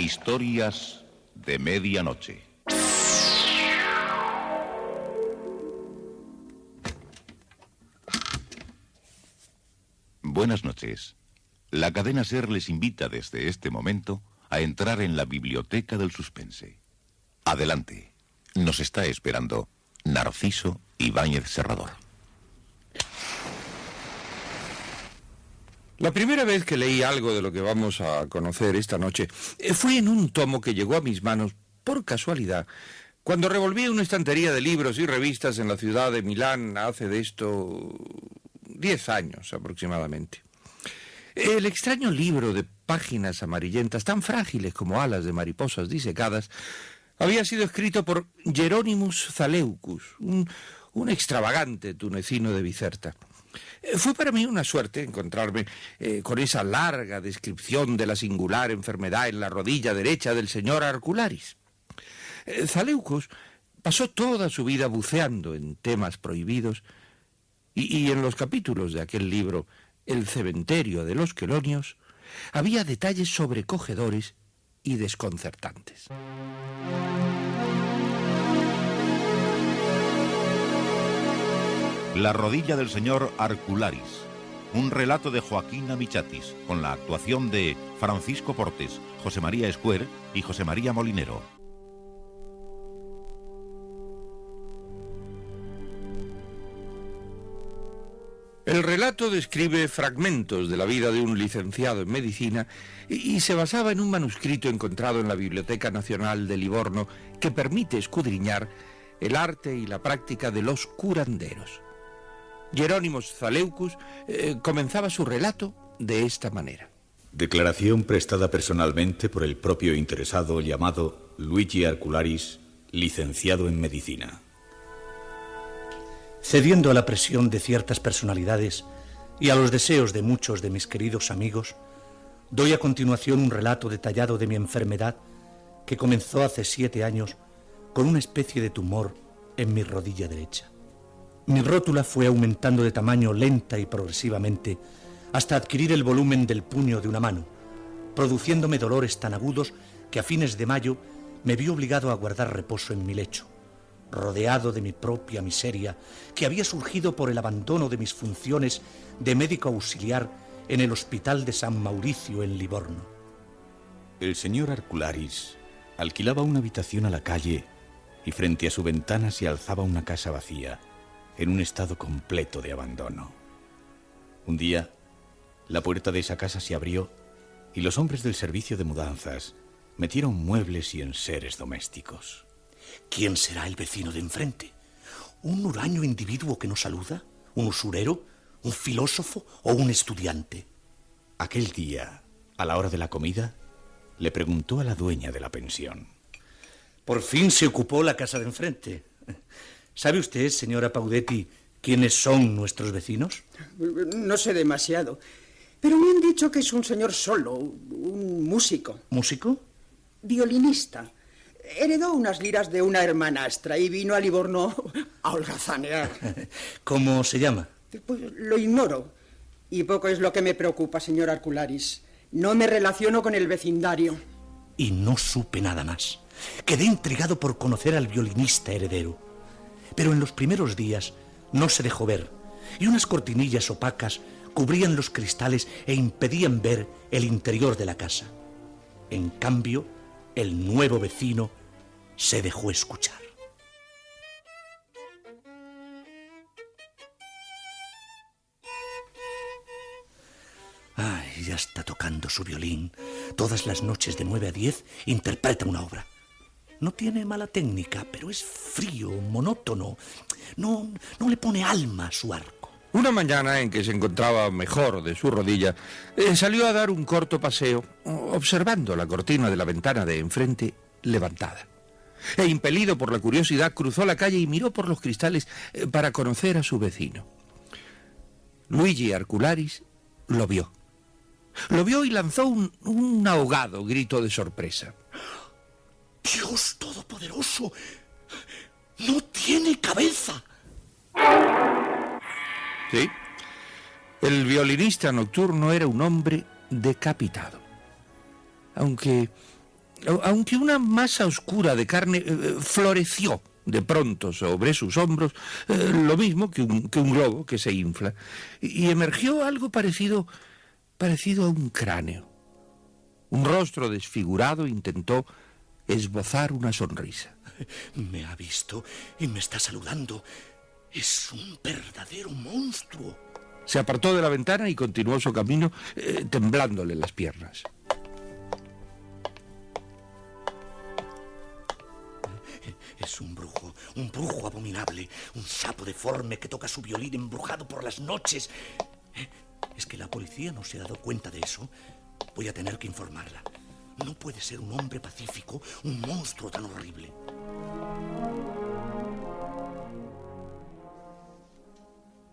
Historias de medianoche. Buenas noches. La cadena SER les invita desde este momento a entrar en la biblioteca del suspense. Adelante. Nos está esperando Narciso Ibáñez Serrador. La primera vez que leí algo de lo que vamos a conocer esta noche fue en un tomo que llegó a mis manos por casualidad, cuando revolví una estantería de libros y revistas en la ciudad de Milán hace de esto 10 años aproximadamente. El extraño libro de páginas amarillentas, tan frágiles como alas de mariposas disecadas, había sido escrito por Hieronymus Zaleucus, un extravagante tunecino de Bizerta. Fue para mí una suerte encontrarme con esa larga descripción de la singular enfermedad en la rodilla derecha del señor Arcularis. Zaleucus pasó toda su vida buceando en temas prohibidos y en los capítulos de aquel libro, El cementerio de los quelonios, había detalles sobrecogedores y desconcertantes. La rodilla del señor Arcularis, un relato de Joaquín Amichatis, con la actuación de Francisco Portes, José María Escuer y José María Molinero. El relato describe fragmentos de la vida de un licenciado en medicina y se basaba en un manuscrito encontrado en la Biblioteca Nacional de Livorno que permite escudriñar el arte y la práctica de los curanderos. Hieronymus Zaleucus comenzaba su relato de esta manera. Declaración prestada personalmente por el propio interesado llamado Luigi Arcularis, licenciado en medicina. Cediendo a la presión de ciertas personalidades y a los deseos de muchos de mis queridos amigos, doy a continuación un relato detallado de mi enfermedad que comenzó hace 7 años con una especie de tumor en mi rodilla derecha. Mi rótula fue aumentando de tamaño lenta y progresivamente hasta adquirir el volumen del puño de una mano, produciéndome dolores tan agudos que a fines de mayo me vi obligado a guardar reposo en mi lecho, rodeado de mi propia miseria que había surgido por el abandono de mis funciones de médico auxiliar en el Hospital de San Mauricio en Livorno. El señor Arcularis alquilaba una habitación a la calle y frente a su ventana se alzaba una casa vacía, en un estado completo de abandono. Un día, la puerta de esa casa se abrió y los hombres del servicio de mudanzas metieron muebles y enseres domésticos. ¿Quién será el vecino de enfrente? ¿Un huraño individuo que nos saluda? ¿Un usurero? ¿Un filósofo o un estudiante? Aquel día, a la hora de la comida, le preguntó a la dueña de la pensión. Por fin se ocupó la casa de enfrente. ¿Sabe usted, señora Paudetti, quiénes son nuestros vecinos? No sé demasiado, pero me han dicho que es un señor solo, un músico. ¿Músico? Violinista. Heredó unas liras de una hermanastra y vino a Livorno a holgazanear. ¿Cómo se llama? Pues lo ignoro. Y poco es lo que me preocupa, señor Arcularis. No me relaciono con el vecindario. Y no supe nada más. Quedé intrigado por conocer al violinista heredero. Pero en los primeros días no se dejó ver, y unas cortinillas opacas cubrían los cristales e impedían ver el interior de la casa. En cambio, el nuevo vecino se dejó escuchar. Ay, ya está tocando su violín. Todas las noches de 9 a 10 interpreta una obra. No tiene mala técnica, pero es frío, monótono. No le pone alma a su arco. Una mañana en que se encontraba mejor de su rodilla, salió a dar un corto paseo, observando la cortina de la ventana de enfrente levantada. E impelido por la curiosidad, cruzó la calle y miró por los cristales para conocer a su vecino. Luigi Arcularis lo vio. Lo vio y lanzó un ahogado grito de sorpresa. ¡Dios todopoderoso! ¡No tiene cabeza! Sí, el violinista nocturno era un hombre decapitado. Aunque aunque una masa oscura de carne floreció de pronto sobre sus hombros, lo mismo que un globo que se infla, y emergió algo parecido a un cráneo. Un rostro desfigurado intentó esbozar una sonrisa. Me ha visto y me está saludando. Es un verdadero monstruo. Se apartó de la ventana y continuó su camino, temblándole las piernas. Es un brujo abominable, un sapo deforme que toca su violín embrujado por las noches. ¿Es que la policía no se ha dado cuenta de eso? Voy a tener que informarla. No puede ser un hombre pacífico, un monstruo tan horrible.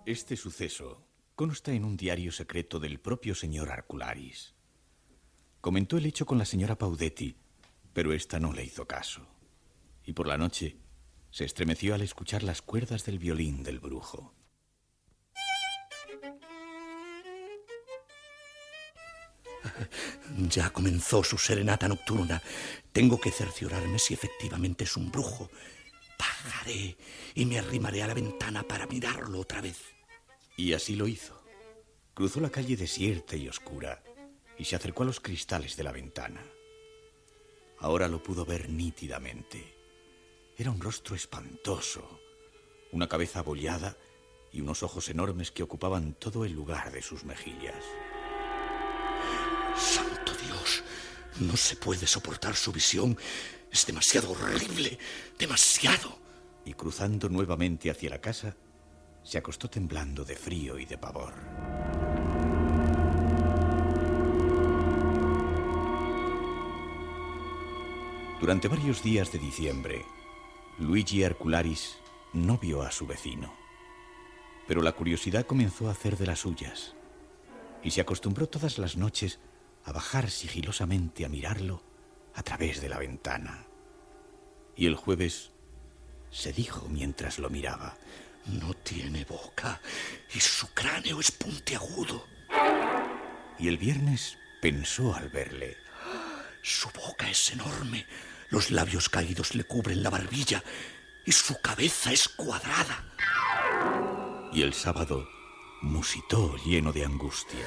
Este suceso consta en un diario secreto del propio señor Arcularis. Comentó el hecho con la señora Paudetti, pero ésta no le hizo caso. Y por la noche se estremeció al escuchar las cuerdas del violín del brujo. Ya comenzó su serenata nocturna. Tengo que cerciorarme si efectivamente es un brujo. Bajaré y me arrimaré a la ventana para mirarlo otra vez. Y así lo hizo. Cruzó la calle desierta y oscura y se acercó a los cristales de la ventana. Ahora lo pudo ver nítidamente. Era un rostro espantoso, una cabeza abollada y unos ojos enormes que ocupaban todo el lugar de sus mejillas. ¡Santo Dios! No se puede soportar su visión. Es demasiado horrible, demasiado. Y cruzando nuevamente hacia la casa, se acostó temblando de frío y de pavor. Durante varios días de diciembre, Luigi Arcularis no vio a su vecino. Pero la curiosidad comenzó a hacer de las suyas y se acostumbró todas las noches a bajar sigilosamente a mirarlo a través de la ventana. Y el jueves se dijo mientras lo miraba: no tiene boca y su cráneo es puntiagudo. Y el viernes pensó al verle: su boca es enorme, los labios caídos le cubren la barbilla y su cabeza es cuadrada. Y el sábado musitó lleno de angustia: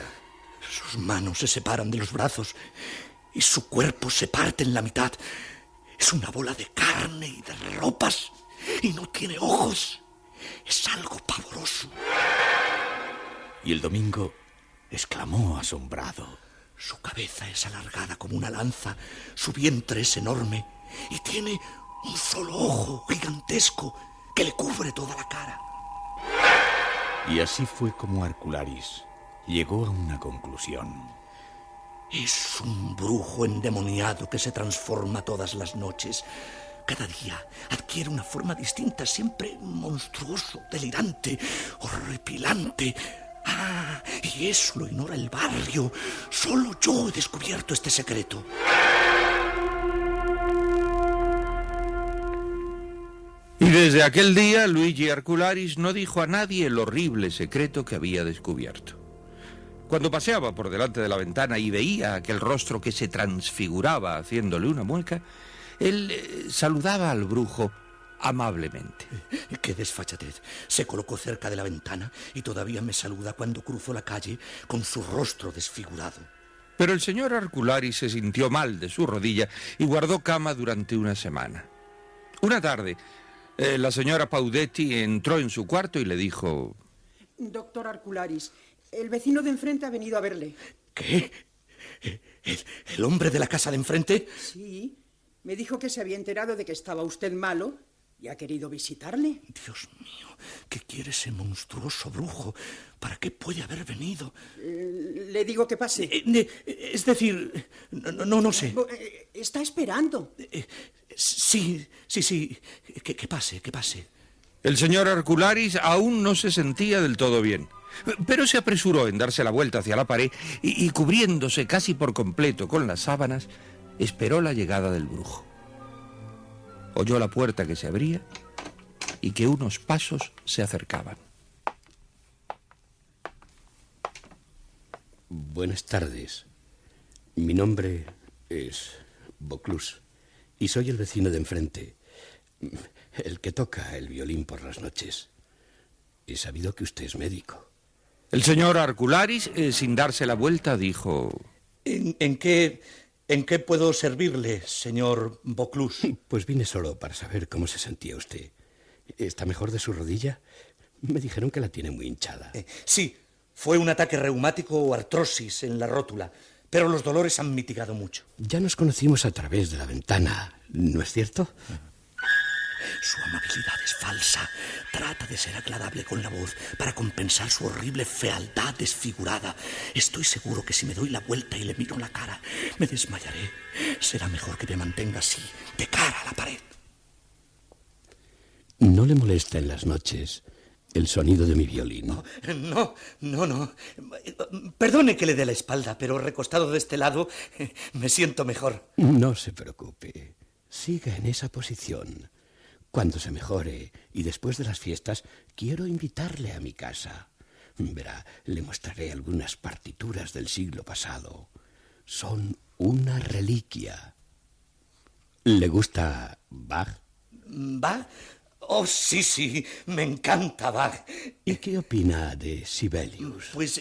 sus manos se separan de los brazos y su cuerpo se parte en la mitad. Es una bola de carne y de ropas y no tiene ojos. Es algo pavoroso. Y el domingo exclamó asombrado: su cabeza es alargada como una lanza, su vientre es enorme y tiene un solo ojo gigantesco que le cubre toda la cara. Y así fue como Arcularis llegó a una conclusión. Es un brujo endemoniado que se transforma todas las noches. Cada día adquiere una forma distinta, siempre monstruoso, delirante, horripilante. Ah, y eso lo ignora el barrio. Solo yo he descubierto este secreto. Y desde aquel día, Luigi Arcularis no dijo a nadie el horrible secreto que había descubierto. Cuando paseaba por delante de la ventana y veía aquel rostro que se transfiguraba haciéndole una mueca, él saludaba al brujo amablemente. ¡Qué desfachatez! Se colocó cerca de la ventana y todavía me saluda cuando cruzo la calle con su rostro desfigurado. Pero el señor Arcularis se sintió mal de su rodilla y guardó cama durante una semana. Una tarde, la señora Paudetti entró en su cuarto y le dijo: doctor Arcularis, el vecino de enfrente ha venido a verle. ¿Qué? ¿El hombre de la casa de enfrente? Sí, me dijo que se había enterado de que estaba usted malo y ha querido visitarle. Dios mío, ¿qué quiere ese monstruoso brujo? ¿Para qué puede haber venido? Le digo que pase. Es decir, no sé. Está esperando. Sí. Que pase. El señor Arcularis aún no se sentía del todo bien, pero se apresuró en darse la vuelta hacia la pared y cubriéndose casi por completo con las sábanas, esperó la llegada del brujo. Oyó la puerta que se abría y que unos pasos se acercaban. Buenas tardes. Mi nombre es Vaucluse, y soy el vecino de enfrente, el que toca el violín por las noches. He sabido que usted es médico. El señor Arcularis, sin darse la vuelta, dijo... ¿En qué puedo servirle, señor Vaucluse? Pues vine solo para saber cómo se sentía usted. ¿Está mejor de su rodilla? Me dijeron que la tiene muy hinchada. Sí, fue un ataque reumático o artrosis en la rótula, pero los dolores han mitigado mucho. Ya nos conocimos a través de la ventana, ¿no es cierto? Su amabilidad es falsa. Trata de ser agradable con la voz para compensar su horrible fealdad desfigurada. Estoy seguro que si me doy la vuelta y le miro la cara, me desmayaré. Será mejor que me mantenga así, de cara a la pared. ¿No le molesta en las noches el sonido de mi violín? No. Perdone que le dé la espalda, pero recostado de este lado me siento mejor. No se preocupe. Siga en esa posición. Cuando se mejore y después de las fiestas, quiero invitarle a mi casa. Verá, le mostraré algunas partituras del siglo pasado. Son una reliquia. ¿Le gusta Bach? ¿Bach? Oh, sí, me encanta Bach. ¿Y qué opina de Sibelius? Pues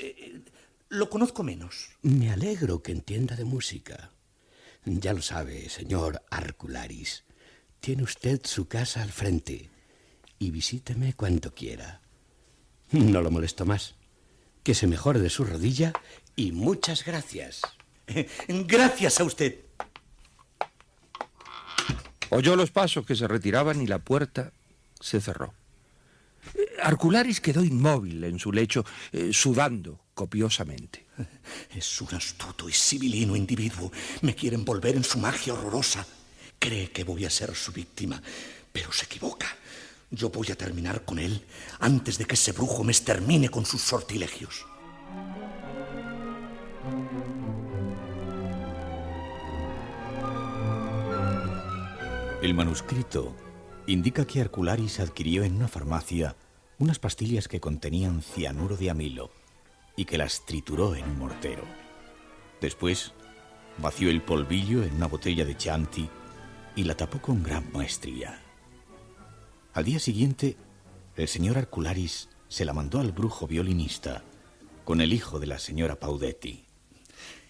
lo conozco menos. Me alegro que entienda de música. Ya lo sabe, señor Arcularis. Tiene usted su casa al frente y visíteme cuando quiera. No lo molesto más. Que se mejore de su rodilla y muchas gracias. Gracias a usted. Oyó los pasos que se retiraban y la puerta se cerró. Arcularis quedó inmóvil en su lecho, sudando copiosamente. Es un astuto y sibilino individuo. Me quiere envolver en su magia horrorosa. Cree que voy a ser su víctima, pero se equivoca. Yo voy a terminar con él antes de que ese brujo me extermine con sus sortilegios. El manuscrito indica que Arcularis adquirió en una farmacia unas pastillas que contenían cianuro de amilo y que las trituró en un mortero. Después vació el polvillo en una botella de Chianti y la tapó con gran maestría. Al día siguiente, el señor Arcularis se la mandó al brujo violinista con el hijo de la señora Paudetti.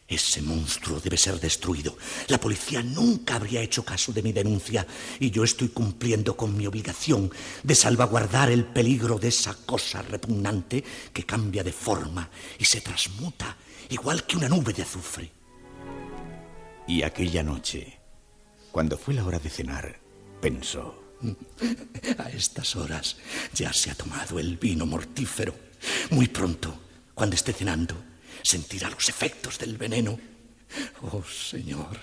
Ese monstruo debe ser destruido. La policía nunca habría hecho caso de mi denuncia y yo estoy cumpliendo con mi obligación de salvaguardar el peligro de esa cosa repugnante que cambia de forma y se transmuta igual que una nube de azufre. Y aquella noche, cuando fue la hora de cenar, pensó: a estas horas ya se ha tomado el vino mortífero. Muy pronto, cuando esté cenando, sentirá los efectos del veneno. Oh, señor,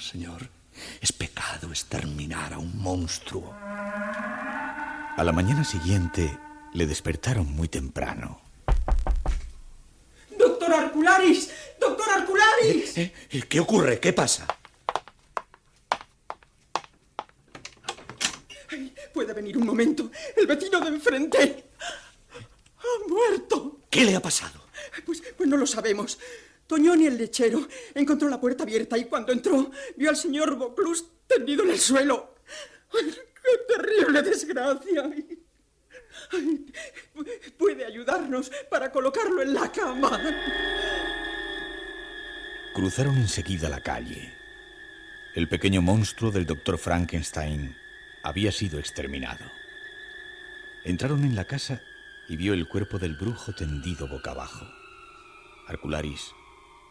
es pecado exterminar a un monstruo. A la mañana siguiente le despertaron muy temprano. ¡Doctor Arcularis! ¡Doctor Arcularis! ¿Qué ocurre? ¿Qué pasa? Ay, ¿puede venir un momento? El vecino de enfrente ha muerto. ¿Qué le ha pasado? Pues no lo sabemos. Toñoni, el lechero, encontró la puerta abierta y cuando entró vio al señor Vaucluse tendido en el suelo. ¡Ay, qué terrible desgracia! Ay, ¿puede ayudarnos para colocarlo en la cama? Cruzaron enseguida la calle. El pequeño monstruo del doctor Frankenstein había sido exterminado. Entraron en la casa y vio el cuerpo del brujo tendido boca abajo. Arcularis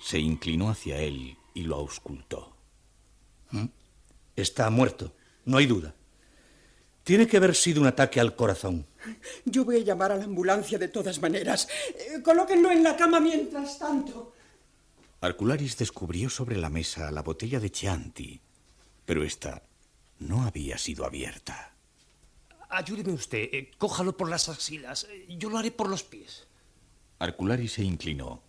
se inclinó hacia él y lo auscultó. Está muerto, no hay duda. Tiene que haber sido un ataque al corazón. Yo voy a llamar a la ambulancia de todas maneras. Colóquenlo en la cama mientras tanto. Arcularis descubrió sobre la mesa la botella de Chianti, pero esta no había sido abierta. Ayúdeme usted, cójalo por las axilas. Yo lo haré por los pies. Arcularis se inclinó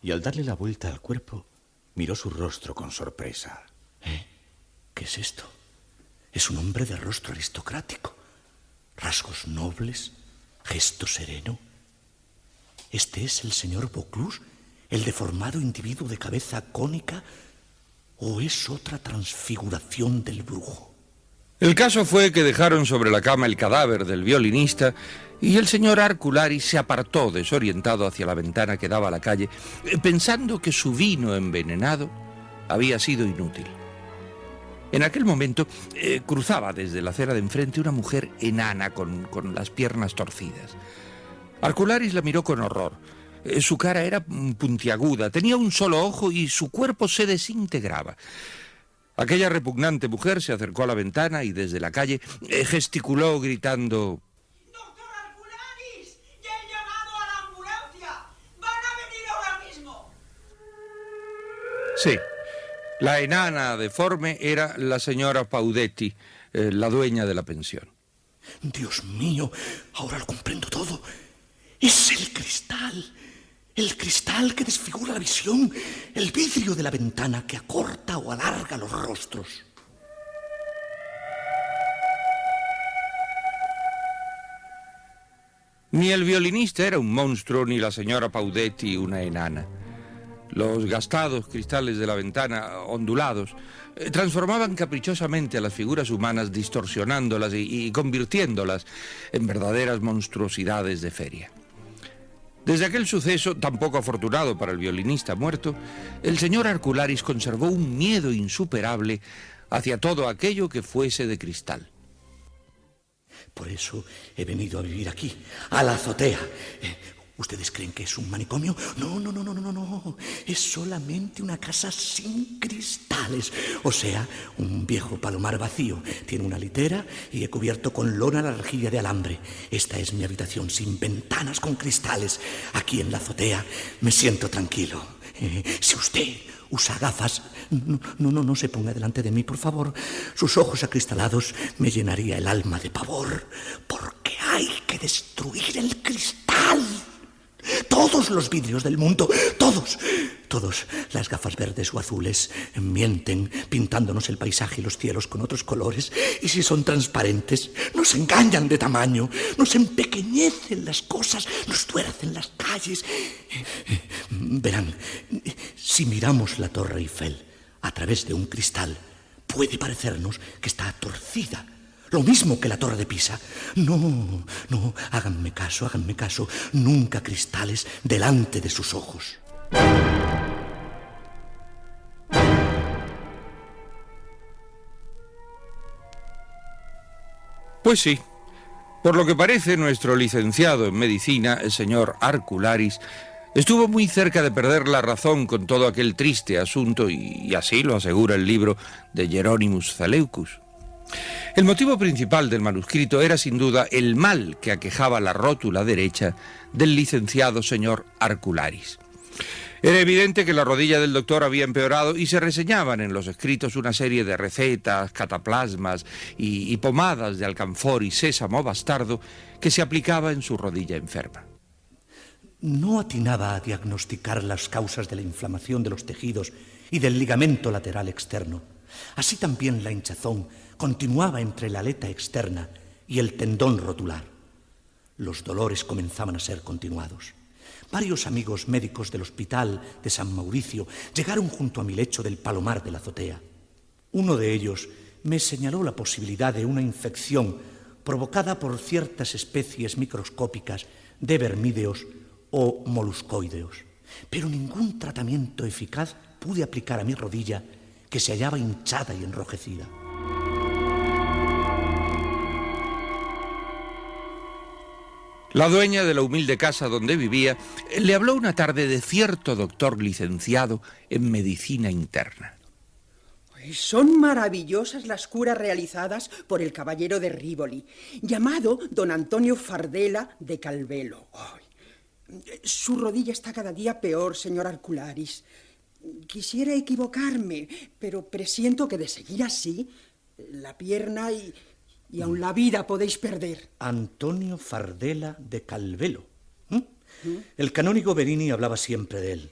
y al darle la vuelta al cuerpo, miró su rostro con sorpresa. ¿Qué es esto? Es un hombre de rostro aristocrático, rasgos nobles, gesto sereno. ¿Este es el señor Vaucluse, el deformado individuo de cabeza cónica? ¿O es otra transfiguración del brujo? El caso fue que dejaron sobre la cama el cadáver del violinista y el señor Arcularis se apartó desorientado hacia la ventana que daba a la calle, pensando que su vino envenenado había sido inútil. En aquel momento cruzaba desde la acera de enfrente una mujer enana con las piernas torcidas. Arcularis la miró con horror. Su cara era puntiaguda, tenía un solo ojo y su cuerpo se desintegraba. Aquella repugnante mujer se acercó a la ventana y desde la calle gesticuló gritando: ¡Doctor Arcularis! ¡Ya he llamado a la ambulancia! ¡Van a venir ahora mismo! Sí, la enana deforme era la señora Paudetti, la dueña de la pensión. Dios mío, ahora lo comprendo todo. Es el cristal que desfigura la visión, el vidrio de la ventana que acorta o alarga los rostros. Ni el violinista era un monstruo, ni la señora Paudetti una enana. Los gastados cristales de la ventana, ondulados, transformaban caprichosamente a las figuras humanas, distorsionándolas y convirtiéndolas en verdaderas monstruosidades de feria. Desde aquel suceso, tan poco afortunado para el violinista muerto, el señor Arcularis conservó un miedo insuperable hacia todo aquello que fuese de cristal. Por eso he venido a vivir aquí, a la azotea. ¿Ustedes creen que es un manicomio? No. Es solamente una casa sin cristales. O sea, un viejo palomar vacío. Tiene una litera y he cubierto con lona la rejilla de alambre. Esta es mi habitación sin ventanas con cristales. Aquí en la azotea me siento tranquilo. Si usted usa gafas, no se ponga delante de mí, por favor. Sus ojos acristalados me llenaría el alma de pavor. Porque hay que destruir el cristal. Todos los vidrios del mundo, todos, las gafas verdes o azules mienten, pintándonos el paisaje y los cielos con otros colores, y si son transparentes, nos engañan de tamaño, nos empequeñecen las cosas, nos tuercen las calles. Verán, si miramos la Torre Eiffel a través de un cristal, puede parecernos que está torcida. Lo mismo que la Torre de Pisa. No, háganme caso. Nunca cristales delante de sus ojos. Pues sí. Por lo que parece, nuestro licenciado en medicina, el señor Arcularis, estuvo muy cerca de perder la razón con todo aquel triste asunto y así lo asegura el libro de Hieronymus Zaleucus. El motivo principal del manuscrito era sin duda el mal que aquejaba la rótula derecha del licenciado señor Arcularis. Era evidente que la rodilla del doctor había empeorado y se reseñaban en los escritos una serie de recetas, cataplasmas y pomadas de alcanfor y sésamo bastardo que se aplicaba en su rodilla enferma. No atinaba a diagnosticar las causas de la inflamación de los tejidos y del ligamento lateral externo. Así también la hinchazón continuaba entre la aleta externa y el tendón rotular. Los dolores comenzaban a ser continuados. Varios amigos médicos del hospital de San Mauricio llegaron junto a mi lecho del palomar de la azotea. Uno de ellos me señaló la posibilidad de una infección provocada por ciertas especies microscópicas de vermídeos o moluscoideos. Pero ningún tratamiento eficaz pude aplicar a mi rodilla, que se hallaba hinchada y enrojecida. La dueña de la humilde casa donde vivía le habló una tarde de cierto doctor licenciado en medicina interna. Son maravillosas las curas realizadas por el caballero de Rívoli, llamado don Antonio Fardela de Calvelo. Su rodilla está cada día peor, señor Arcularis. Quisiera equivocarme, pero presiento que de seguir así, la pierna y aun la vida podéis perder. Antonio Fardela de Calvelo. El canónigo Berini hablaba siempre de él.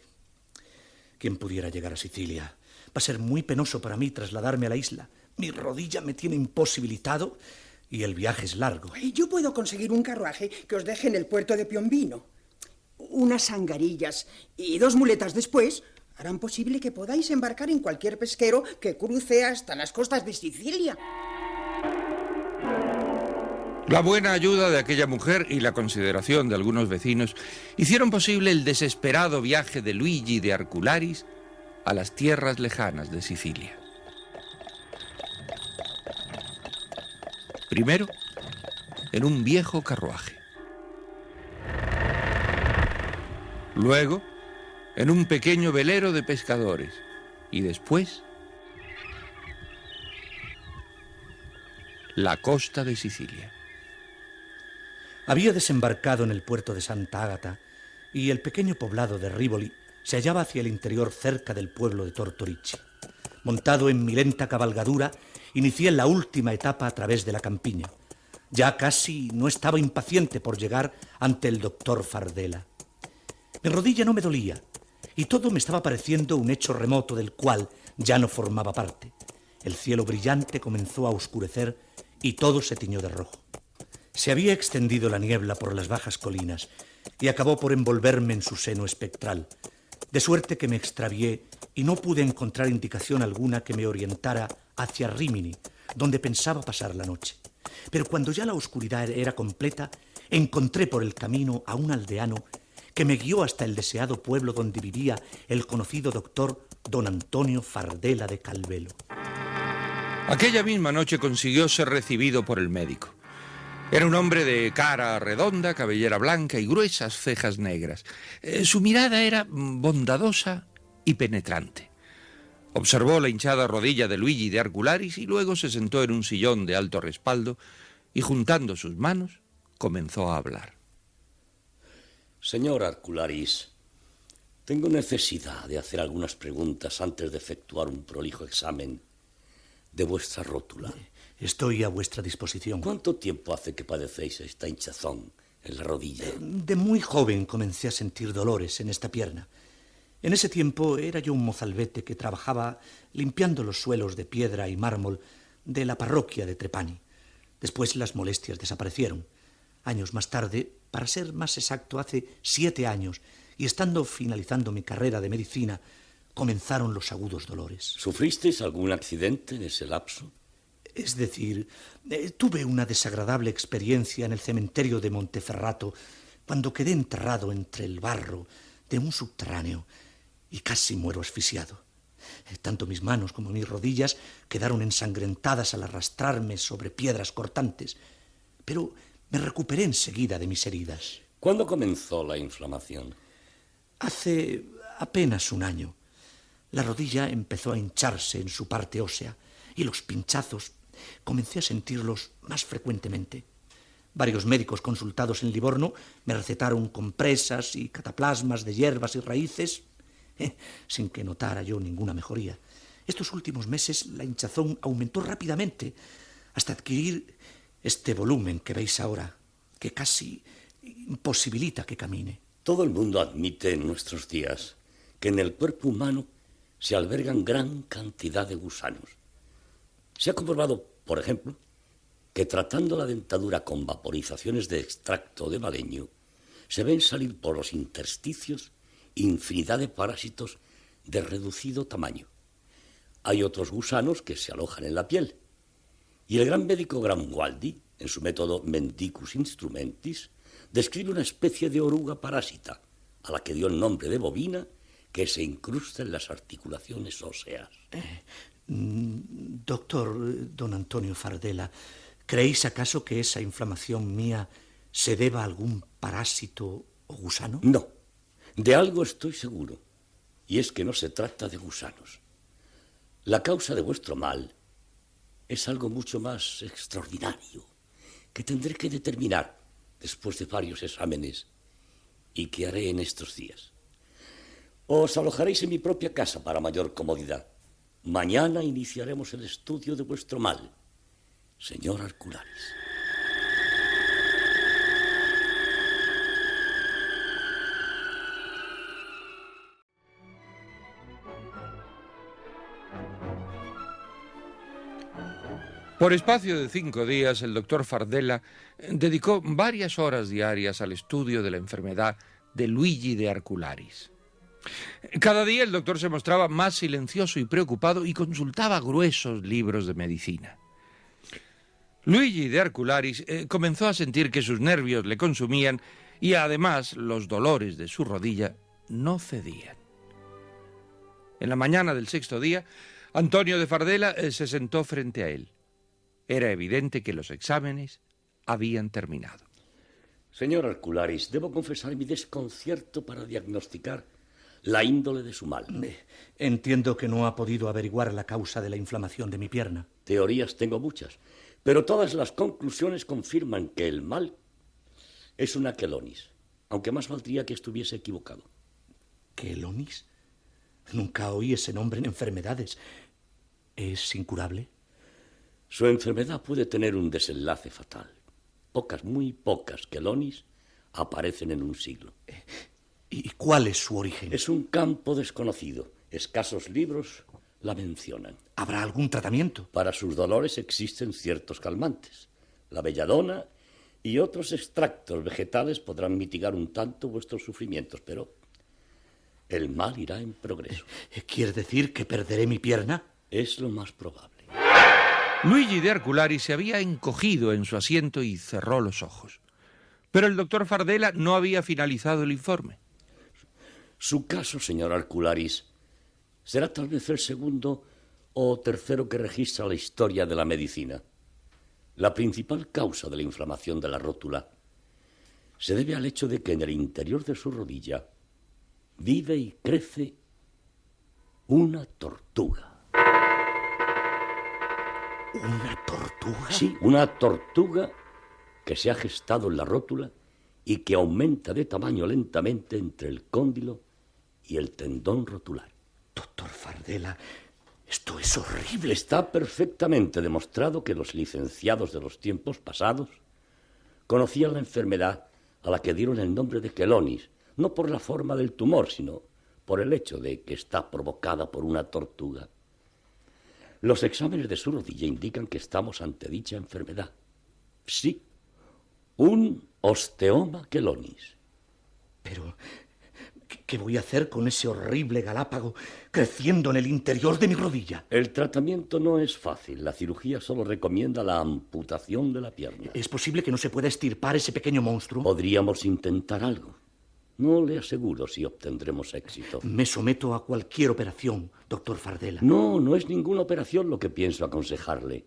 ¿Quién pudiera llegar a Sicilia? Va a ser muy penoso para mí trasladarme a la isla. Mi rodilla me tiene imposibilitado y el viaje es largo. Yo puedo conseguir un carruaje que os deje en el puerto de Piombino. Unas angarillas y 2 muletas después harán posible que podáis embarcar en cualquier pesquero que cruce hasta las costas de Sicilia. La buena ayuda de aquella mujer y la consideración de algunos vecinos hicieron posible el desesperado viaje de Luigi de Arcularis a las tierras lejanas de Sicilia. Primero, en un viejo carruaje. Luego, en un pequeño velero de pescadores. Y después, la costa de Sicilia. Había desembarcado en el puerto de Santa Ágata y el pequeño poblado de Rivoli se hallaba hacia el interior cerca del pueblo de Tortorici. Montado en mi lenta cabalgadura, inicié la última etapa a través de la campiña. Ya casi no estaba impaciente por llegar ante el doctor Fardela. Mi rodilla no me dolía y todo me estaba pareciendo un hecho remoto del cual ya no formaba parte. El cielo brillante comenzó a oscurecer y todo se tiñó de rojo. Se había extendido la niebla por las bajas colinas y acabó por envolverme en su seno espectral, de suerte que me extravié y no pude encontrar indicación alguna que me orientara hacia Rímini, donde pensaba pasar la noche. Pero cuando ya la oscuridad era completa, encontré por el camino a un aldeano que me guió hasta el deseado pueblo donde vivía el conocido doctor don Antonio Fardela de Calvelo. Aquella misma noche consiguió ser recibido por el médico. Era un hombre de cara redonda, cabellera blanca y gruesas cejas negras. Su mirada era bondadosa y penetrante. Observó la hinchada rodilla de Luigi de Arcularis y luego se sentó en un sillón de alto respaldo y, juntando sus manos, comenzó a hablar. Señor Arcularis, tengo necesidad de hacer algunas preguntas antes de efectuar un prolijo examen de vuestra rótula. Estoy a vuestra disposición. ¿Cuánto tiempo hace que padecéis esta hinchazón en la rodilla? De muy joven comencé a sentir dolores en esta pierna. En ese tiempo era yo un mozalbete que trabajaba limpiando los suelos de piedra y mármol de la parroquia de Trepani. Después las molestias desaparecieron. Años más tarde, para ser más exacto, hace 7 años, y estando finalizando mi carrera de medicina, comenzaron los agudos dolores. ¿Sufristeis algún accidente en ese lapso? Es decir, tuve una desagradable experiencia en el cementerio de Monteferrato cuando quedé enterrado entre el barro de un subterráneo y casi muero asfixiado. Tanto mis manos como mis rodillas quedaron ensangrentadas al arrastrarme sobre piedras cortantes, pero me recuperé enseguida de mis heridas. ¿Cuándo comenzó la inflamación? Hace apenas un año. La rodilla empezó a hincharse en su parte ósea y los pinchazos comencé a sentirlos más frecuentemente. Varios médicos consultados en Livorno me recetaron compresas y cataplasmas de hierbas y raíces, sin que notara yo ninguna mejoría. Estos últimos meses la hinchazón aumentó rápidamente hasta adquirir este volumen que veis ahora, que casi imposibilita que camine. Todo el mundo admite en nuestros días que en el cuerpo humano se albergan gran cantidad de gusanos. Se ha comprobado, por ejemplo, que tratando la dentadura con vaporizaciones de extracto de baleño, se ven salir por los intersticios infinidad de parásitos de reducido tamaño. Hay otros gusanos que se alojan en la piel. Y el gran médico Gramwaldi, en su método Mendicus Instrumentis, describe una especie de oruga parásita, a la que dio el nombre de bovina, que se incrusta en las articulaciones óseas. Doctor don Antonio Fardela, ¿creéis acaso que esa inflamación mía se deba a algún parásito o gusano? No, de algo estoy seguro, y es que no se trata de gusanos. La causa de vuestro mal es algo mucho más extraordinario, que tendré que determinar después de varios exámenes y que haré en estos días. Os alojaréis en mi propia casa para mayor comodidad. Mañana iniciaremos el estudio de vuestro mal, señor Arcularis. Por espacio de 5 días, el doctor Fardela dedicó varias horas diarias al estudio de la enfermedad de Luigi de Arcularis. Cada día el doctor se mostraba más silencioso y preocupado y consultaba gruesos libros de medicina. Luigi de Arcularis comenzó a sentir que sus nervios le consumían y además los dolores de su rodilla no cedían. En la mañana del sexto día, Antonio de Fardela se sentó frente a él. Era evidente que los exámenes habían terminado. Señor Arcularis, debo confesar mi desconcierto para diagnosticar la índole de su mal. Entiendo que no ha podido averiguar la causa de la inflamación de mi pierna. Teorías tengo muchas, pero todas las conclusiones confirman que el mal es una quelonis, aunque más valdría que estuviese equivocado. ¿Quelonis? Nunca oí ese nombre en enfermedades. ¿Es incurable? Su enfermedad puede tener un desenlace fatal. Pocas, muy pocas quelonis aparecen en un siglo. ¿Y cuál es su origen? Es un campo desconocido. Escasos libros la mencionan. ¿Habrá algún tratamiento? Para sus dolores existen ciertos calmantes. La belladona y otros extractos vegetales podrán mitigar un tanto vuestros sufrimientos, pero el mal irá en progreso. ¿Quiere decir que perderé mi pierna? Es lo más probable. Luigi de Arcularis se había encogido en su asiento y cerró los ojos. Pero el doctor Fardela no había finalizado el informe. Su caso, señor Arcularis, será tal vez el segundo o tercero que registra la historia de la medicina. La principal causa de la inflamación de la rótula se debe al hecho de que en el interior de su rodilla vive y crece una tortuga. ¿Una tortuga? Sí, una tortuga que se ha gestado en la rótula y que aumenta de tamaño lentamente entre el cóndilo y el tendón rotular. Doctor Fardela, esto es horrible. Está perfectamente demostrado que los licenciados de los tiempos pasados conocían la enfermedad a la que dieron el nombre de quelonis, no por la forma del tumor, sino por el hecho de que está provocada por una tortuga. Los exámenes de su rodilla indican que estamos ante dicha enfermedad. Sí, un osteoma quelonis. Pero, ¿qué voy a hacer con ese horrible galápago creciendo en el interior de mi rodilla? El tratamiento no es fácil. La cirugía solo recomienda la amputación de la pierna. ¿Es posible que no se pueda extirpar ese pequeño monstruo? Podríamos intentar algo. No le aseguro si obtendremos éxito. Me someto a cualquier operación, doctor Fardela. No es ninguna operación lo que pienso aconsejarle.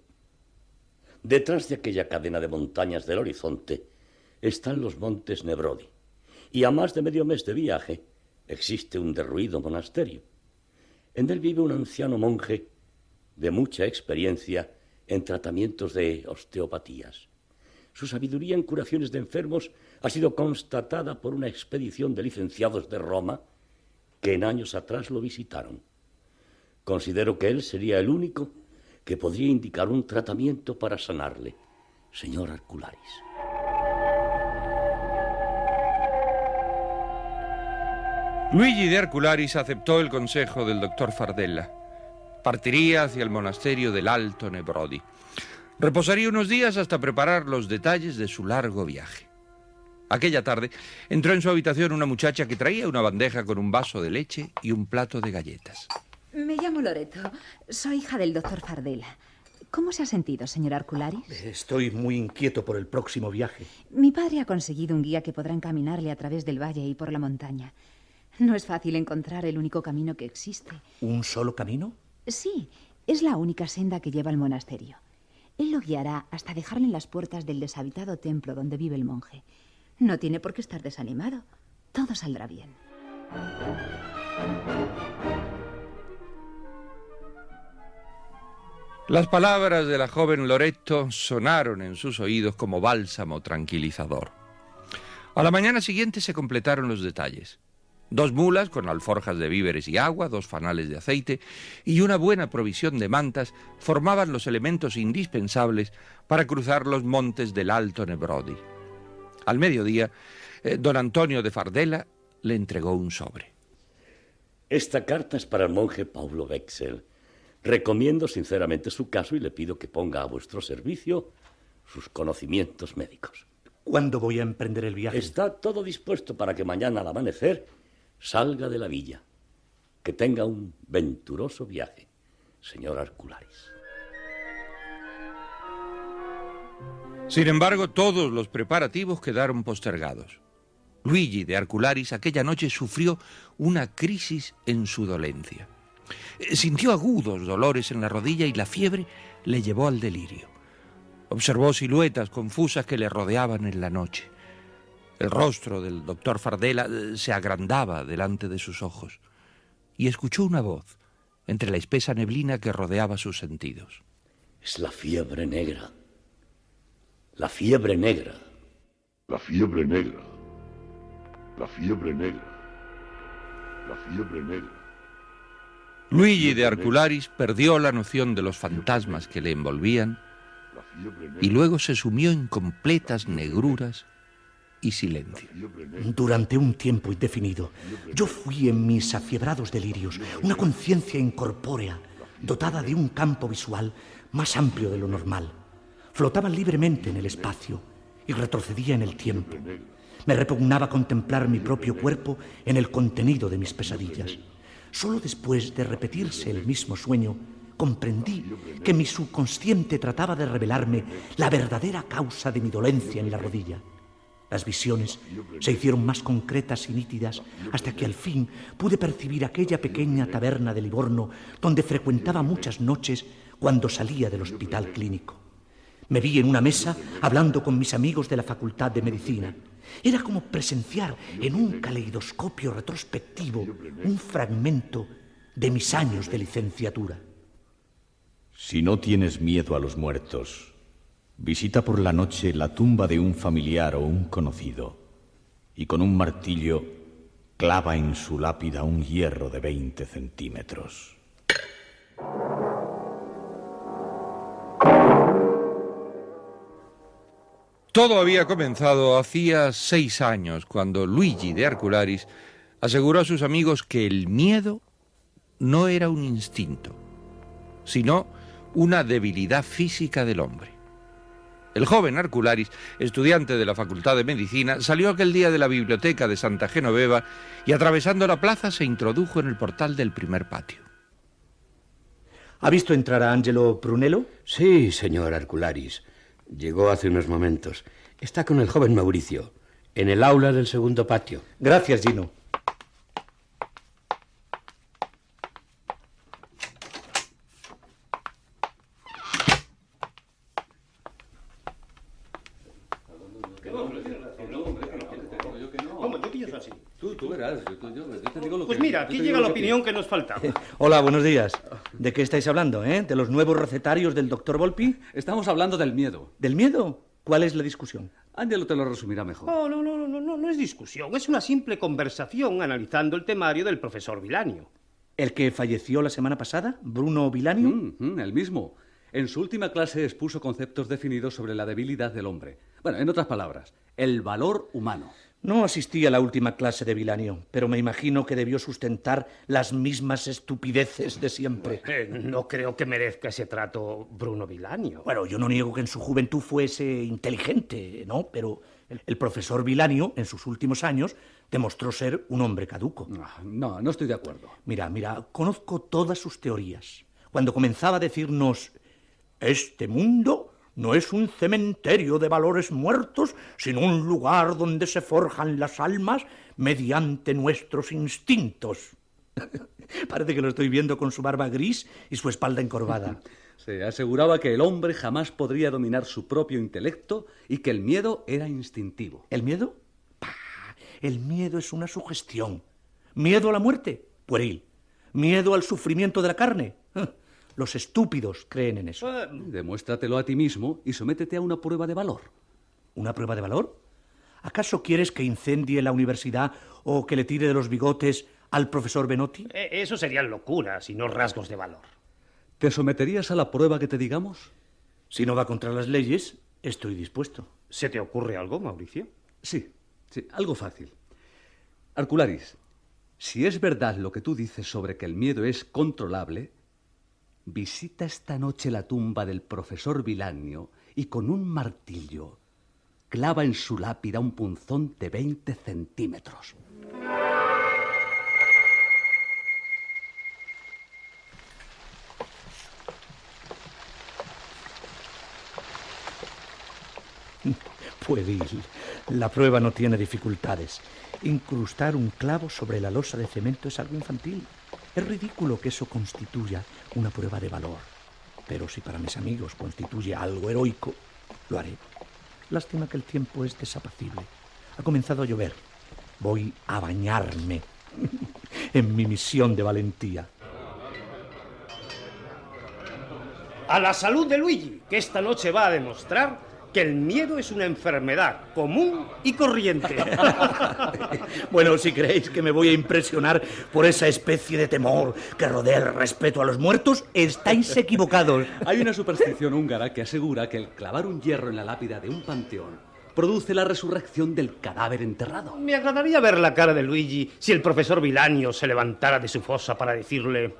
Detrás de aquella cadena de montañas del horizonte están los montes Nebrodi. Y a más de medio mes de viaje existe un derruido monasterio. En él vive un anciano monje de mucha experiencia en tratamientos de osteopatías. Su sabiduría en curaciones de enfermos ha sido constatada por una expedición de licenciados de Roma que en años atrás lo visitaron. Considero que él sería el único que podría indicar un tratamiento para sanarle, señor Arcularis. Luigi de Arcularis aceptó el consejo del doctor Fardela. Partiría hacia el monasterio del Alto Nebrodi. Reposaría unos días hasta preparar los detalles de su largo viaje. Aquella tarde entró en su habitación una muchacha que traía una bandeja con un vaso de leche y un plato de galletas. Me llamo Loreto. Soy hija del doctor Fardela. ¿Cómo se ha sentido, señor Arcularis? Estoy muy inquieto por el próximo viaje. Mi padre ha conseguido un guía que podrá encaminarle a través del valle y por la montaña. No es fácil encontrar el único camino que existe. ¿Un solo camino? Sí, es la única senda que lleva al monasterio. Él lo guiará hasta dejarle en las puertas del deshabitado templo donde vive el monje. No tiene por qué estar desanimado. Todo saldrá bien. Las palabras de la joven Loreto sonaron en sus oídos como bálsamo tranquilizador. A la mañana siguiente se completaron los detalles. 2 mulas con alforjas de víveres y agua, 2 fanales de aceite y una buena provisión de mantas formaban los elementos indispensables para cruzar los montes del Alto Nebrodi. Al mediodía, don Antonio de Fardela le entregó un sobre. Esta carta es para el monje Paulo Wechsel. Recomiendo sinceramente su caso y le pido que ponga a vuestro servicio sus conocimientos médicos. ¿Cuándo voy a emprender el viaje? Está todo dispuesto para que mañana al amanecer salga de la villa. Que tenga un venturoso viaje, señor Arcularis. Sin embargo, todos los preparativos quedaron postergados. Luigi de Arcularis aquella noche sufrió una crisis en su dolencia. Sintió agudos dolores en la rodilla y la fiebre le llevó al delirio. Observó siluetas confusas que le rodeaban en la noche. El rostro del doctor Fardela se agrandaba delante de sus ojos y escuchó una voz entre la espesa neblina que rodeaba sus sentidos. Es la fiebre negra. La fiebre negra. La fiebre negra. La fiebre negra. La fiebre negra. Luigi de Arcularis perdió la noción de los fantasmas que le envolvían y luego se sumió en completas negruras y silencio. Durante un tiempo indefinido, yo fui en mis afiebrados delirios una conciencia incorpórea, dotada de un campo visual más amplio de lo normal. Flotaba libremente en el espacio y retrocedía en el tiempo. Me repugnaba contemplar mi propio cuerpo en el contenido de mis pesadillas. Solo después de repetirse el mismo sueño, comprendí que mi subconsciente trataba de revelarme la verdadera causa de mi dolencia en la rodilla. Las visiones se hicieron más concretas y nítidas hasta que al fin pude percibir aquella pequeña taberna de Livorno donde frecuentaba muchas noches cuando salía del hospital clínico. Me vi en una mesa hablando con mis amigos de la Facultad de Medicina. Era como presenciar en un caleidoscopio retrospectivo un fragmento de mis años de licenciatura. Si no tienes miedo a los muertos, visita por la noche la tumba de un familiar o un conocido y con un martillo clava en su lápida un hierro de 20 centímetros. Todo había comenzado hacía 6 años, cuando Luigi de Arcularis aseguró a sus amigos que el miedo no era un instinto, sino una debilidad física del hombre. El joven Arcularis, estudiante de la Facultad de Medicina, salió aquel día de la biblioteca de Santa Genoveva y, atravesando la plaza, se introdujo en el portal del primer patio. ¿Ha visto entrar a Angelo Brunello? Sí, señor Arcularis. Llegó hace unos momentos. Está con el joven Mauricio, en el aula del segundo patio. Gracias, Gino. Pues mira, aquí llega la opinión que nos faltaba. Hola, buenos días. ¿De qué estáis hablando, eh? ¿De los nuevos recetarios del doctor Volpi? Estamos hablando del miedo. ¿Del miedo? ¿Cuál es la discusión? Ángelo te lo resumirá mejor. No es discusión, es una simple conversación analizando el temario del profesor Vilanio. ¿El que falleció la semana pasada? ¿Bruno Vilanio? El mismo. En su última clase expuso conceptos definidos sobre la debilidad del hombre. Bueno, en otras palabras, el valor humano. No asistí a la última clase de Vilanio, pero me imagino que debió sustentar las mismas estupideces de siempre. No creo que merezca ese trato Bruno Vilanio. Bueno, yo no niego que en su juventud fuese inteligente, ¿no? Pero el profesor Vilanio, en sus últimos años, demostró ser un hombre caduco. No estoy de acuerdo. Mira, conozco todas sus teorías. Cuando comenzaba a decirnos, este mundo no es un cementerio de valores muertos, sino un lugar donde se forjan las almas mediante nuestros instintos. Parece que lo estoy viendo con su barba gris y su espalda encorvada. Se aseguraba que el hombre jamás podría dominar su propio intelecto y que el miedo era instintivo. ¿El miedo? El miedo es una sugestión. ¿Miedo a la muerte? Pueril. ¿Miedo al sufrimiento de la carne? Los estúpidos creen en eso. Demuéstratelo a ti mismo y sométete a una prueba de valor. ¿Una prueba de valor? ¿Acaso quieres que incendie la universidad o que le tire de los bigotes al profesor Benotti? Eso serían locuras y no rasgos de valor. ¿Te someterías a la prueba que te digamos? Si no va contra las leyes, estoy dispuesto. ¿Se te ocurre algo, Mauricio? Sí, algo fácil. Arcularis, si es verdad lo que tú dices sobre que el miedo es controlable, visita esta noche la tumba del profesor Vilanio y con un martillo clava en su lápida un punzón de 20 centímetros. pueril. La prueba no tiene dificultades. Incrustar un clavo sobre la losa de cemento es algo infantil. Es ridículo que eso constituya una prueba de valor. Pero si para mis amigos constituye algo heroico, lo haré. Lástima que el tiempo es desapacible. Ha comenzado a llover. Voy a bañarme en mi misión de valentía. A la salud de Luigi, que esta noche va a demostrar que el miedo es una enfermedad común y corriente. Bueno, si creéis que me voy a impresionar por esa especie de temor que rodea el respeto a los muertos, estáis equivocados. Hay una superstición húngara que asegura que el clavar un hierro en la lápida de un panteón produce la resurrección del cadáver enterrado. Me agradaría ver la cara de Luigi si el profesor Vilanio se levantara de su fosa para decirle: